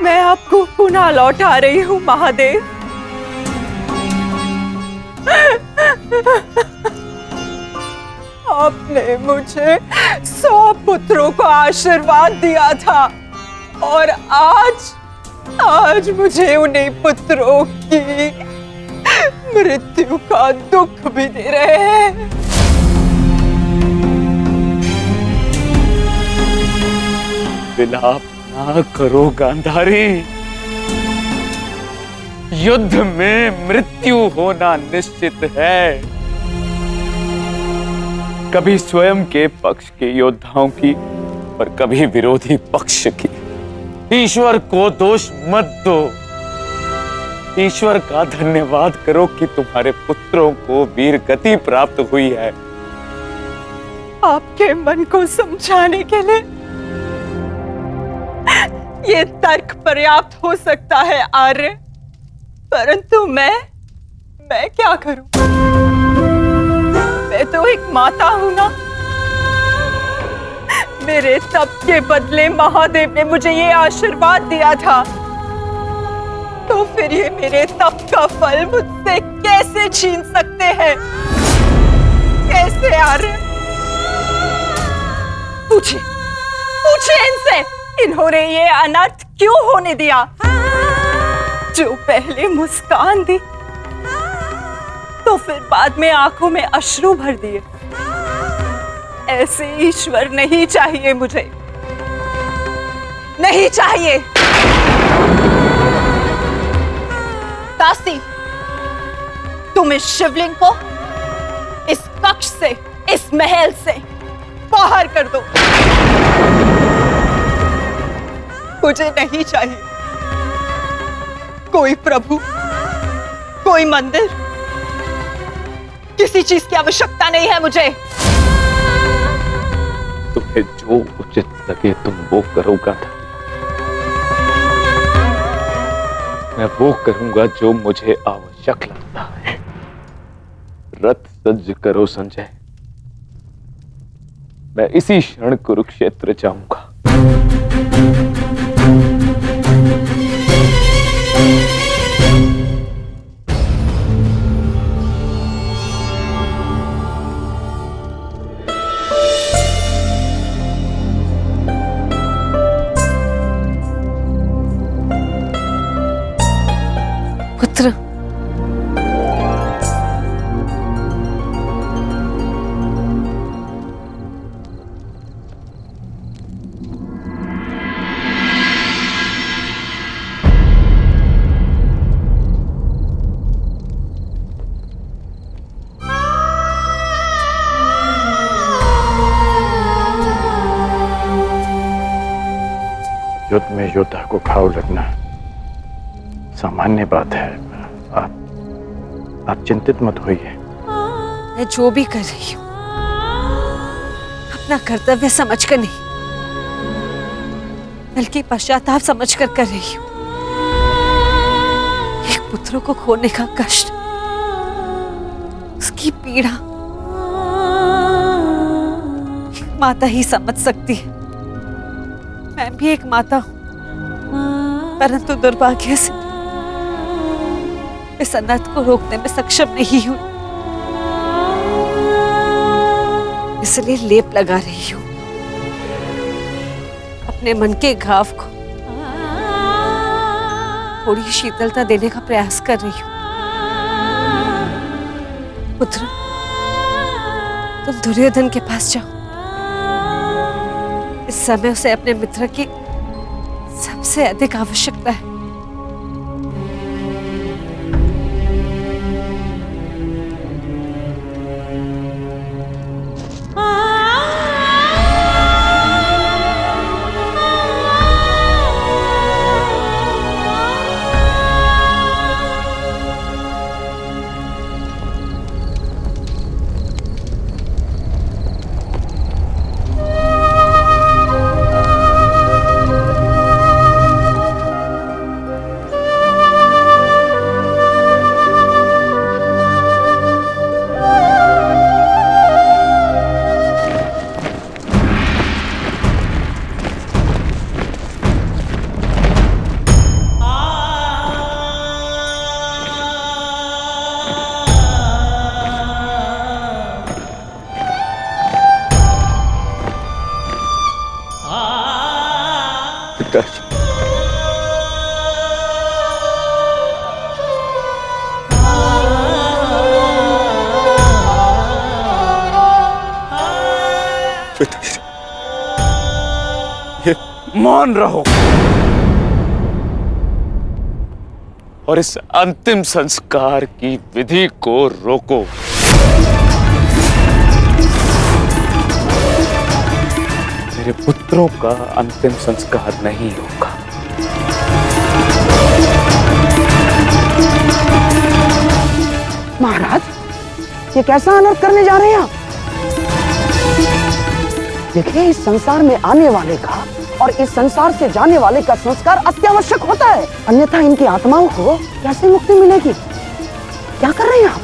मैं आपको पुनः लौटा रही हूँ महादेव। आपने मुझे 100 पुत्रों को आशीर्वाद दिया था और आज मुझे उन्हीं पुत्रों की मृत्यु का दुख भी दे रहे हैं। विलाप ना करो गांधारी। युद्ध में मृत्यु होना निश्चित है। कभी स्वयं के पक्ष के योद्धाओं की और कभी विरोधी पक्ष की। ईश्वर को दोष मत दो। ईश्वर का धन्यवाद करो कि तुम्हारे पुत्रों को वीर गति प्राप्त हुई है। आपके मन को समझाने के लिए ये तर्क पर्याप्त हो सकता है आर्य, परंतु मैं क्या करूं? मैं तो एक माता हूं ना। मेरे तप के बदले महादेव ने मुझे ये आशीर्वाद दिया था, तो फिर ये मेरे तप का फल मुझसे कैसे छीन सकते हैं? कैसे आर्य? पूछिए इनसे, इन्होंने ये अनर्थ क्यों होने दिया? जो पहले मुस्कान दी तो फिर बाद में आंखों में अश्रु भर दिए। ऐसे ईश्वर नहीं चाहिए मुझे, नहीं चाहिए। दासी, तुम इस शिवलिंग को इस कक्ष से, इस महल से बाहर कर दो। मुझे नहीं चाहिए कोई प्रभु, कोई मंदिर, किसी चीज की आवश्यकता नहीं है मुझे। तुम्हें जो उचित लगे तुम वो करोगा। मैं वो करूंगा जो मुझे आवश्यक लगता है। रथ सज्ज करो संजय, मैं इसी क्षण कुरुक्षेत्र जाऊंगा। पुत्र, युद्ध में योद्धा को घाव लगना सामान्य बात है। आप चिंतित मत होइए। मैं जो भी कर रही हूँ अपना कर्तव्य समझकर नहीं, बल्कि पश्चाताप समझकर कर रही हूँ। एक पुत्र को खोने का कष्ट, उसकी पीड़ा एक माता ही समझ सकती है। मैं भी एक माता हूँ, परंतु दुर्भाग्य से इस अनर्थ को रोकने में सक्षम नहीं हूं। इसलिए लेप लगा रही हूं अपने मन के घाव को, थोड़ी शीतलता देने का प्रयास कर रही हूं। पुत्र, तुम दुर्योधन के पास जाओ। इस समय उसे अपने मित्र की सबसे अधिक आवश्यकता है। अंगराज। ये मौन रहो और इस अंतिम संस्कार की विधि को रोको। मेरे पुत्रों का अंतिम संस्कार नहीं होगा। महाराज, ये कैसा अनर्थ करने जा रहे हैं आप? देखिए, इस संसार में आने वाले का और इस संसार से जाने वाले का संस्कार अत्यावश्यक होता है, अन्यथा इनकी आत्माओं को कैसे मुक्ति मिलेगी? क्या कर रहे हैं आप?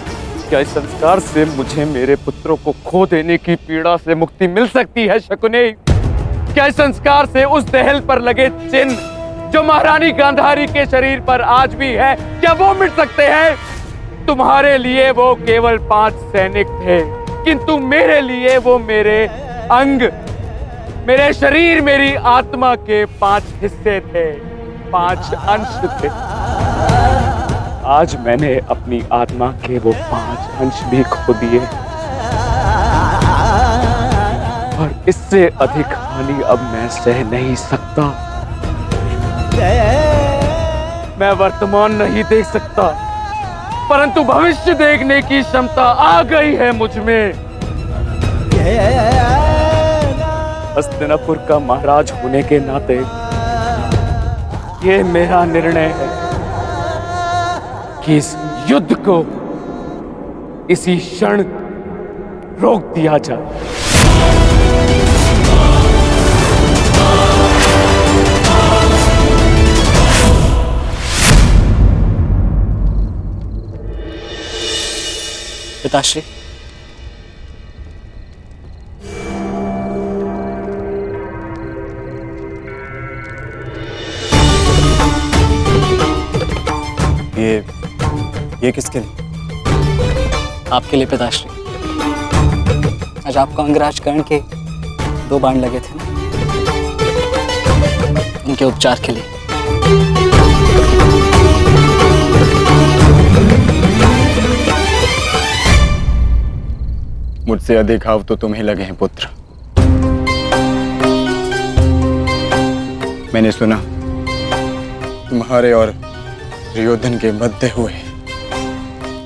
क्या इस संस्कार से मुझे मेरे पुत्रों को खो देने की पीड़ा से मुक्ति मिल सकती है शकुनी? क्या इस संस्कार से उस दहल पर लगे चिन्ह जो महारानी गांधारी के शरीर पर आज भी है, क्या वो मिट सकते हैं? तुम्हारे लिए वो केवल 5 सैनिक थे, किंतु मेरे लिए वो मेरे अंग, मेरे शरीर, मेरी आत्मा के 5 हिस्से थे, 5 अंश थे। आज मैंने अपनी आत्मा के वो 5 अंश भी खो दिए और इससे अधिक हानि अब मैं सह नहीं सकता। मैं वर्तमान नहीं देख सकता, परंतु भविष्य देखने की क्षमता आ गई है मुझ में। हस्तिनापुर का महाराज होने के नाते ये मेरा निर्णय है कि इस युद्ध को इसी क्षण रोक दिया जाए। पिताश्री, ये किसके लिए? आपके लिए पिताश्री। आज आपको अंगराज कर्ण के 2 बाण लगे थे ना, उनके उपचार के लिए। मुझसे अधिक घाव तो तुम्हें लगे हैं पुत्र। मैंने सुना तुम्हारे और दुर्योधन के मध्य हुए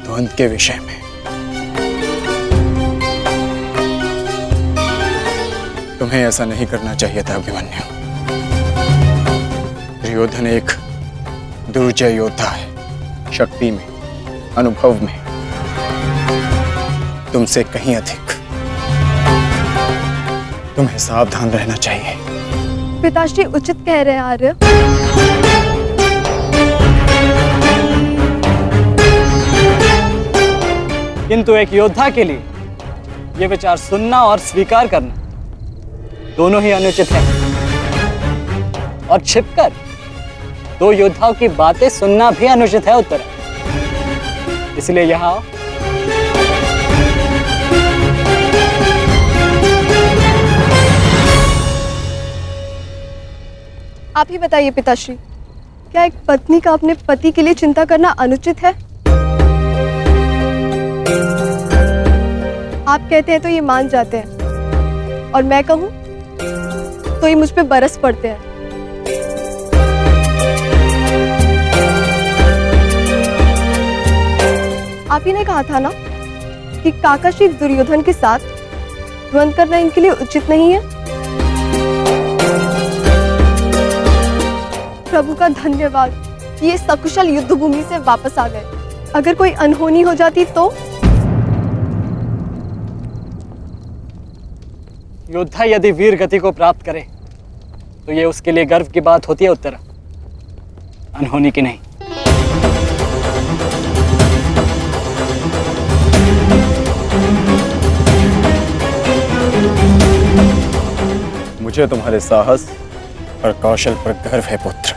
द्वंद्व के विषय में। तुम्हें ऐसा नहीं करना चाहिए था अभिमन्यु। दुर्योधन एक दुर्जय योद्धा है, शक्ति में, अनुभव में तुमसे कहीं अधिक। तुम्हें सावधान रहना चाहिए। पिताश्री उचित कह रहे हैं आर्य। किंतु एक योद्धा के लिए यह विचार सुनना और स्वीकार करना दोनों ही अनुचित है, और छिपकर 2 योद्धाओं की बातें सुनना भी अनुचित है उत्तर। इसलिए यहां आप ही बताइए पिताश्री, क्या एक पत्नी का अपने पति के लिए चिंता करना अनुचित है? आप कहते हैं तो ये मान जाते हैं, और मैं कहूं तो ये मुझ पे बरस पड़ते हैं। आप ही ने कहा था ना कि काका श्री दुर्योधन के साथ द्वंद्व करना इनके लिए उचित नहीं है। प्रभु का धन्यवाद कि ये सकुशल युद्ध भूमि से वापस आ गए। अगर कोई अनहोनी हो जाती तो? योद्धा यदि वीर गति को प्राप्त करे तो ये उसके लिए गर्व की बात होती है उत्तरा, अनहोनी की नहीं। मुझे तुम्हारे साहस और कौशल पर गर्व है पुत्र,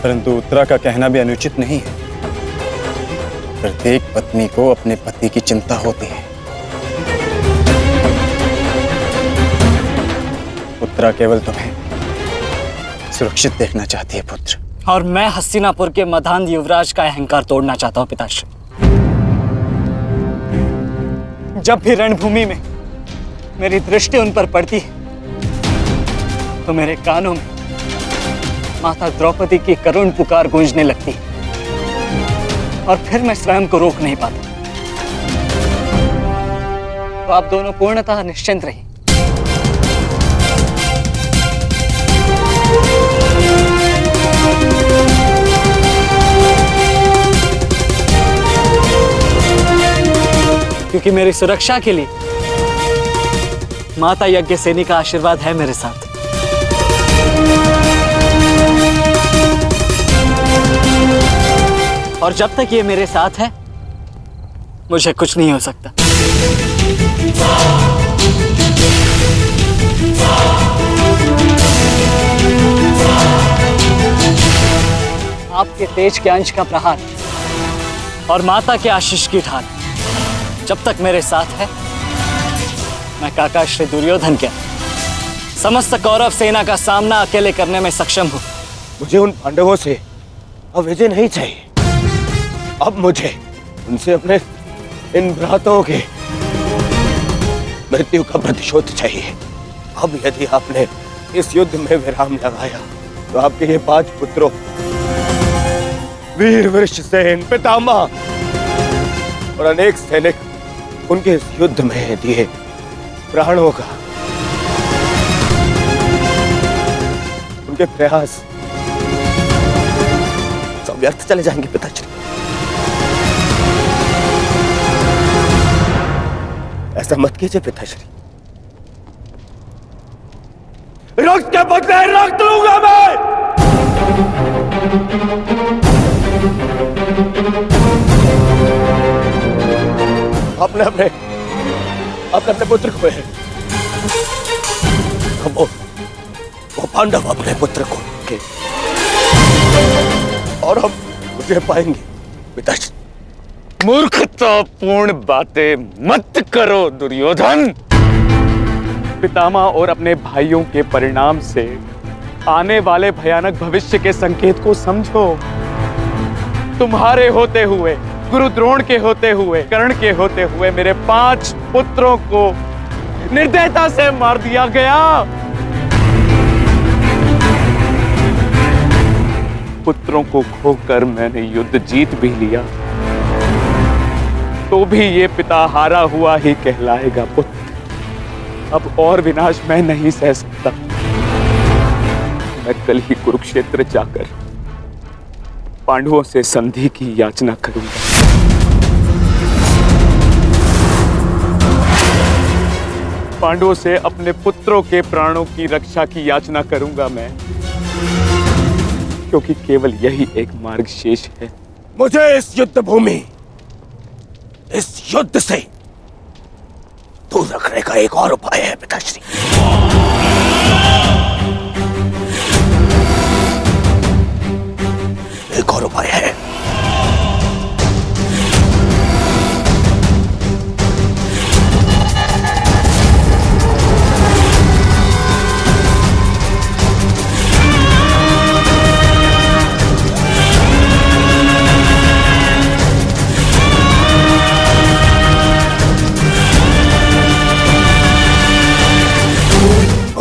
परंतु उत्तरा का कहना भी अनुचित नहीं है। प्रत्येक पत्नी को अपने पति की चिंता होती है। उत्तरा केवल तुम्हें सुरक्षित देखना चाहती है पुत्र। और मैं हस्तिनापुर के मधान युवराज का अहंकार तोड़ना चाहता हूं पिताश्री। जब भी रणभूमि में मेरी दृष्टि उन पर पड़ती है तो मेरे कानों में माता द्रौपदी की करुण पुकार गूंजने लगती है और फिर मैं स्वयं को रोक नहीं पाता। तो आप दोनों पूर्णतः निश्चिंत रहिए। क्योंकि मेरी सुरक्षा के लिए माता यज्ञसेनी का आशीर्वाद है मेरे साथ। और जब तक ये मेरे साथ है मुझे कुछ नहीं हो सकता। आपके तेज के अंश का प्रहार और माता के आशीष की ढाल जब तक मेरे साथ है, मैं काका श्री दुर्योधन के समस्त कौरव सेना का सामना अकेले करने में सक्षम हूं। मुझे उन पांडवों से अब विजय नहीं चाहिए। अब मुझे उनसे अपने इन भ्राताओं के मृत्यु का प्रतिशोध चाहिए। अब यदि आपने इस युद्ध में विराम लगाया तो आपके ये 5 पुत्रों वीर वृषसेन, पितामह और अनेक सैनिक उनके इस युद्ध में दिए प्राणों का, उनके प्रयास सब व्यर्थ चले जाएंगे पिताश्री। ऐसा मत कीजिए पिताश्री। रक्त के बदले रक्त लूंगा मैं। अपने अपने अपने अपने पुत्र को है। वो पांडव अपने पुत्र को के और हम मुझे पाएंगे पिताश्री। मूर्खतापूर्ण बातें मत करो दुर्योधन। पितामह और अपने भाइयों के परिणाम से आने वाले भयानक भविष्य के संकेत को समझो। तुम्हारे होते हुए, गुरु द्रोण के होते हुए, कर्ण के होते हुए मेरे 5 पुत्रों को निर्दयता से मार दिया गया। पुत्रों को खोकर मैंने युद्ध जीत भी लिया तो भी ये पिता हारा हुआ ही कहलाएगा पुत्र। अब और विनाश मैं नहीं सह सकता। मैं कल ही कुरुक्षेत्र जाकर पांडवों से संधि की याचना करूंगा। पांडवों से अपने पुत्रों के प्राणों की रक्षा की याचना करूंगा मैं, क्योंकि केवल यही एक मार्ग शेष है। मुझे इस युद्ध भूमि, इस युद्ध से दूर रखने का एक और उपाय है पिताश्री। एक और उपाय है।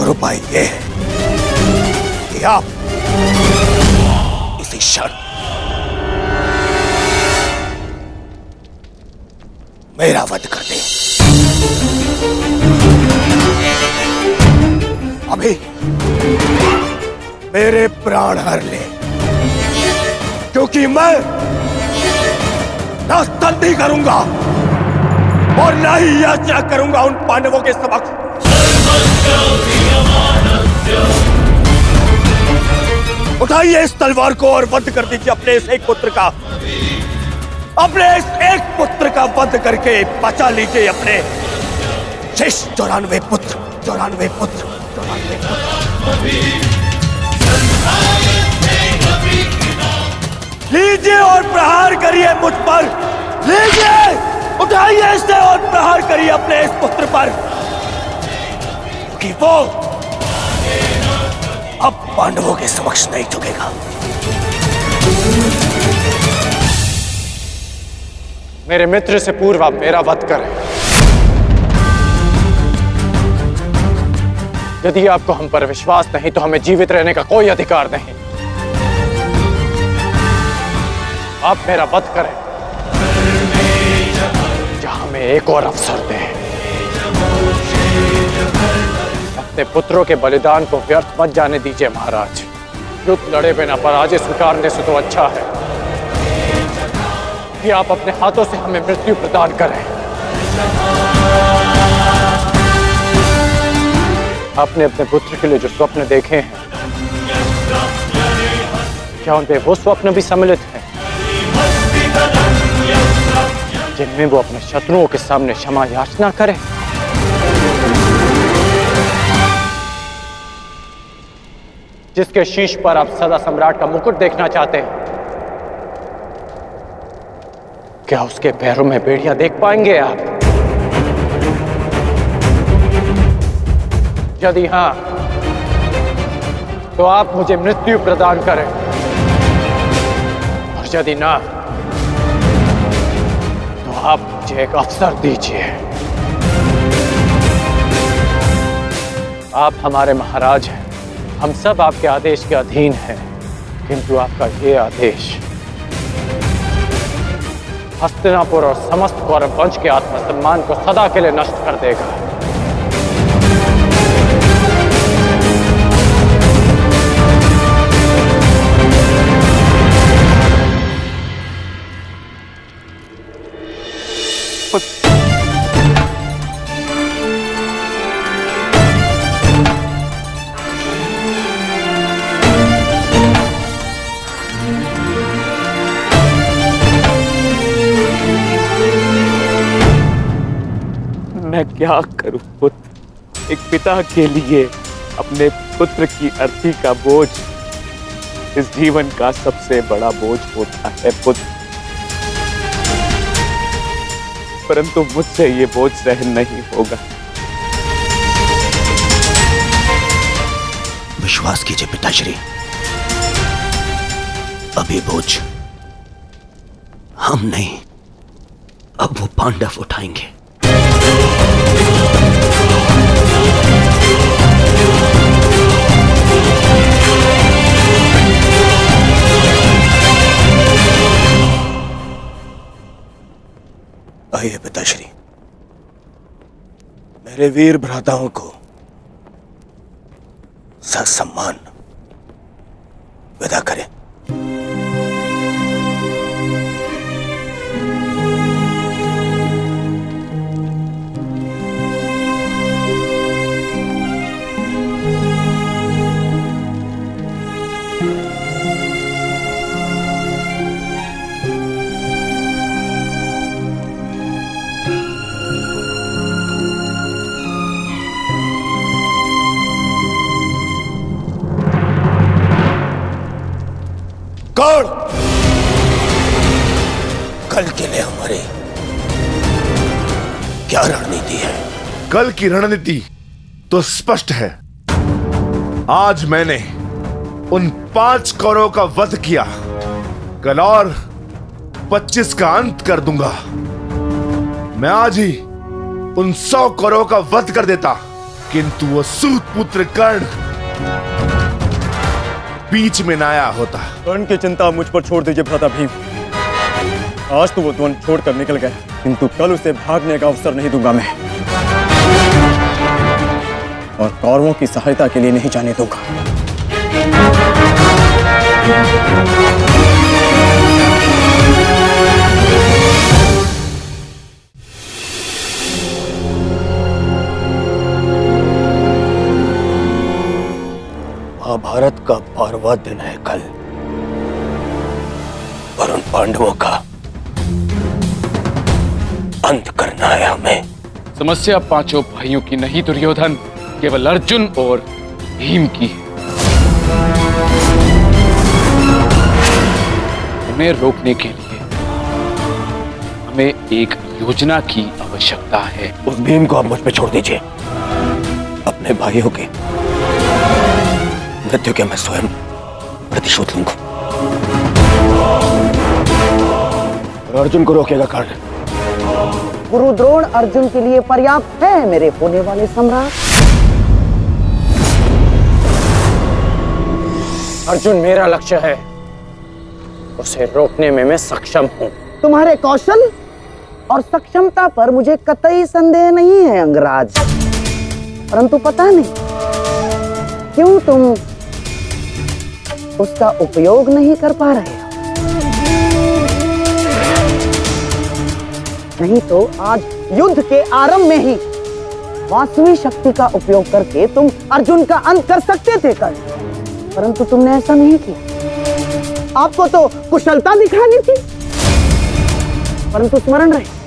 उपाय ये है कि आप इसी क्षण मेरा वध कर दें। अभी मेरे प्राण हर ले, क्योंकि मैं ना संधि करूंगा और ना ही याचना करूंगा उन पांडवों के समक्ष। उठाइए इस तलवार को और वध कर दीजिए अपने इस एक पुत्र का। अपने इस एक पुत्र का वध करके बचा लीजिए अपने शेष 94 पुत्र। 94 पुत्र। लीजिए और प्रहार करिए मुझ पर। लीजिए, उठाइए इसे और प्रहार करिए अपने इस पुत्र पर, कि वो अब पांडवों के समक्ष नहीं झुकेगा। मेरे मित्र से पूर्व आप मेरा वध करें। यदि आपको हम पर विश्वास नहीं तो हमें जीवित रहने का कोई अधिकार नहीं। आप मेरा वध करें या हमें एक और अवसर दें। अपने पुत्रों के बलिदान को व्यर्थ मत जाने दीजिए महाराज। युद्ध लड़े बिना पराजय स्वीकारने से तो अच्छा है कि आप अपने हाथों से हमें मृत्यु प्रदान करें। आपने अपने पुत्र के लिए जो स्वप्न देखे हैं, क्या उनपे वो स्वप्न भी सम्मिलित हैं जिनमें वो अपने शत्रुओं के सामने क्षमा याचना करे? जिसके शीश पर आप सदा सम्राट का मुकुट देखना चाहते हैं, क्या उसके पैरों में बेड़ियां देख पाएंगे आप? यदि हां, तो आप मुझे मृत्यु प्रदान करें, और यदि ना, तो आप मुझे एक अवसर दीजिए। आप हमारे महाराज हैं, हम सब आपके आदेश के अधीन हैं, किंतु आपका ये आदेश हस्तिनापुर और समस्त कौरव वंश के आत्मसम्मान को सदा के लिए नष्ट कर देगा। मैं क्या करूं पुत्र? एक पिता के लिए अपने पुत्र की अर्थी का बोझ इस जीवन का सबसे बड़ा बोझ होता है पुत्र, परंतु मुझसे ये बोझ सहन नहीं होगा। विश्वास कीजिए पिताश्री, अब ये बोझ हम नहीं, अब वो पांडव उठाएंगे। आइए पिताश्री, मेरे वीर भ्राताओं को ससम्मान विदा करें। कौन? कल के लिए हमारी क्या रणनीति है? कल की रणनीति तो स्पष्ट है। आज मैंने उन 5 कौरवों का वध किया, कल और 25 का अंत कर दूंगा। मैं आज ही उन 100 कौरवों का वध कर देता, किंतु वो सूत पुत्र कर्ण बीच में न आया होता। कर्ण की चिंता मुझ पर छोड़ दीजिए भ्राता भीम। आज तो वो द्वंद छोड़कर निकल गए, किंतु कल उसे भागने का अवसर नहीं दूंगा मैं, और कौरवों की सहायता के लिए नहीं जाने दूंगा। महाभारत का 12वां दिन है कल, और उन पांडवों का अंत करना है हमें। समस्या 5 भाइयों की नहीं दुर्योधन, केवल अर्जुन और भीम की है। उन्हें रोकने के लिए हमें एक योजना की आवश्यकता है। उस भीम को आप मुझ पे छोड़ दीजिए। अपने भाइयों के मृत्यु के मैं स्वयं प्रतिशोध लूंगा। और अर्जुन को रोकेगा कर्ण। गुरु द्रोण अर्जुन के लिए पर्याप्त है मेरे होने वाले सम्राट। अर्जुन मेरा लक्ष्य है, उसे रोकने में मैं सक्षम हूं। तुम्हारे कौशल और सक्षमता पर मुझे कतई संदेह नहीं है अंगराज, परंतु पता नहीं क्यों तुम उसका उपयोग नहीं कर पा रहे हो। नहीं तो आज युद्ध के आरंभ में ही वास्तविक शक्ति का उपयोग करके तुम अर्जुन का अंत कर सकते थे कर्ण, परंतु तुमने ऐसा नहीं किया। आपको तो कुशलता दिखानी थी, परंतु स्मरण रहे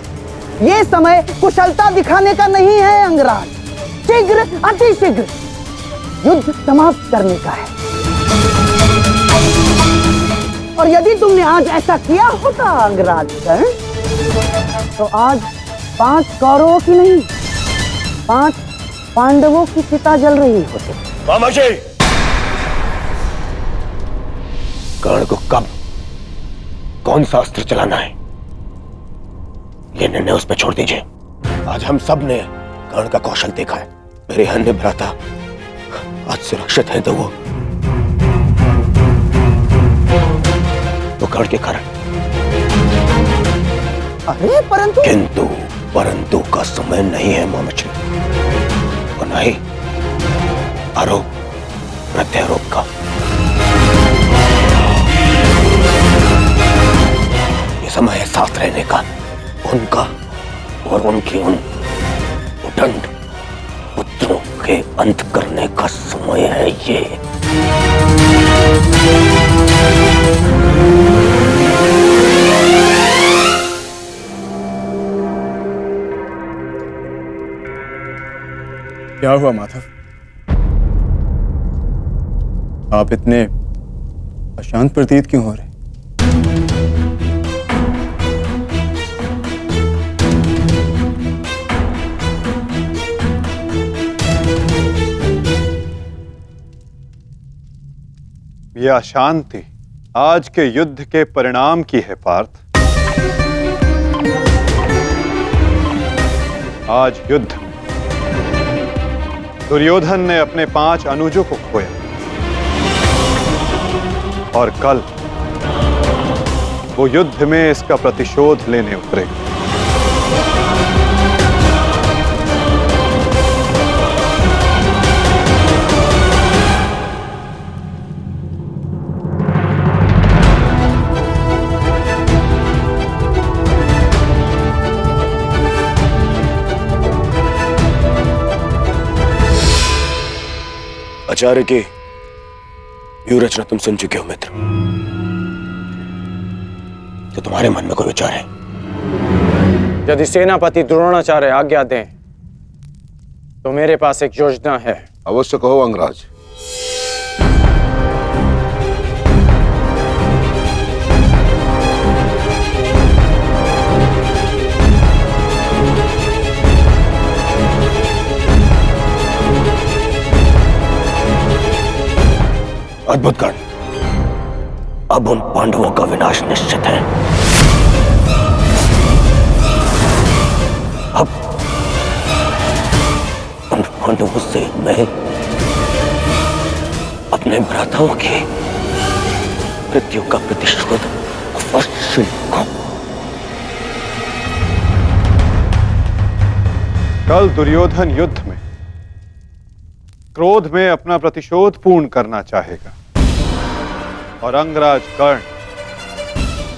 ये समय कुशलता दिखाने का नहीं है अंगराज। शीघ्र अतिशीघ्र युद्ध समाप्त करने का है। और यदि तुमने आज ऐसा किया होता अंगराज कर्ण, तो आज 5 कौरवों की नहीं 5 पांडवों की चिता जल रही होती। मामाजी, कर्ण को कब कौन सा अस्त्र चलाना है ये निर्णय उस पर छोड़ दीजिए। आज हम सब ने कर्ण का कौशल देखा है। मेरे अन्य भ्राता आज सुरक्षित हैं तो वो कर्ण के कारण। अरे परंतु का समय नहीं है मामाजी, और नहीं आरोप प्रत्यारोप का। ये समय है साथ रहने का, उनका और उनके उन उदंड पुत्रों के अंत करने का समय है ये। क्या हुआ माधव? आप इतने अशांत प्रतीत क्यों हो रहे? यह अशांति आज के युद्ध के परिणाम की है पार्थ। आज युद्ध दुर्योधन ने अपने 5 अनुजों को खोया और कल वो युद्ध में इसका प्रतिशोध लेने उतरेगा। आचार्य की व्यूह रचना तुम सुन चुके हो मित्र, तो तुम्हारे मन में कोई विचार है? यदि सेनापति द्रोणाचार्य आज्ञा दें तो मेरे पास एक योजना है। अवश्य कहो अंगराज। अद्भुत कर्ण, अब उन पांडवों का विनाश निश्चित है। अब उन पांडवों से मैं अपने भ्राताओं की मृत्यु का प्रतिशोध अवश्य लूंगा। कल दुर्योधन युद्ध में क्रोध में अपना प्रतिशोध पूर्ण करना चाहेगा और अंगराज कर्ण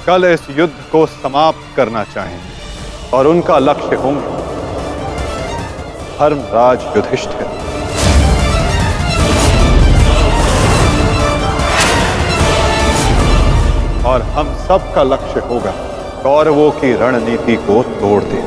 कल इस युद्ध को समाप्त करना चाहेंगे और उनका लक्ष्य होंगे धर्मराज युधिष्ठिर। और हम सब का लक्ष्य होगा कौरवों की रणनीति को तोड़ दें।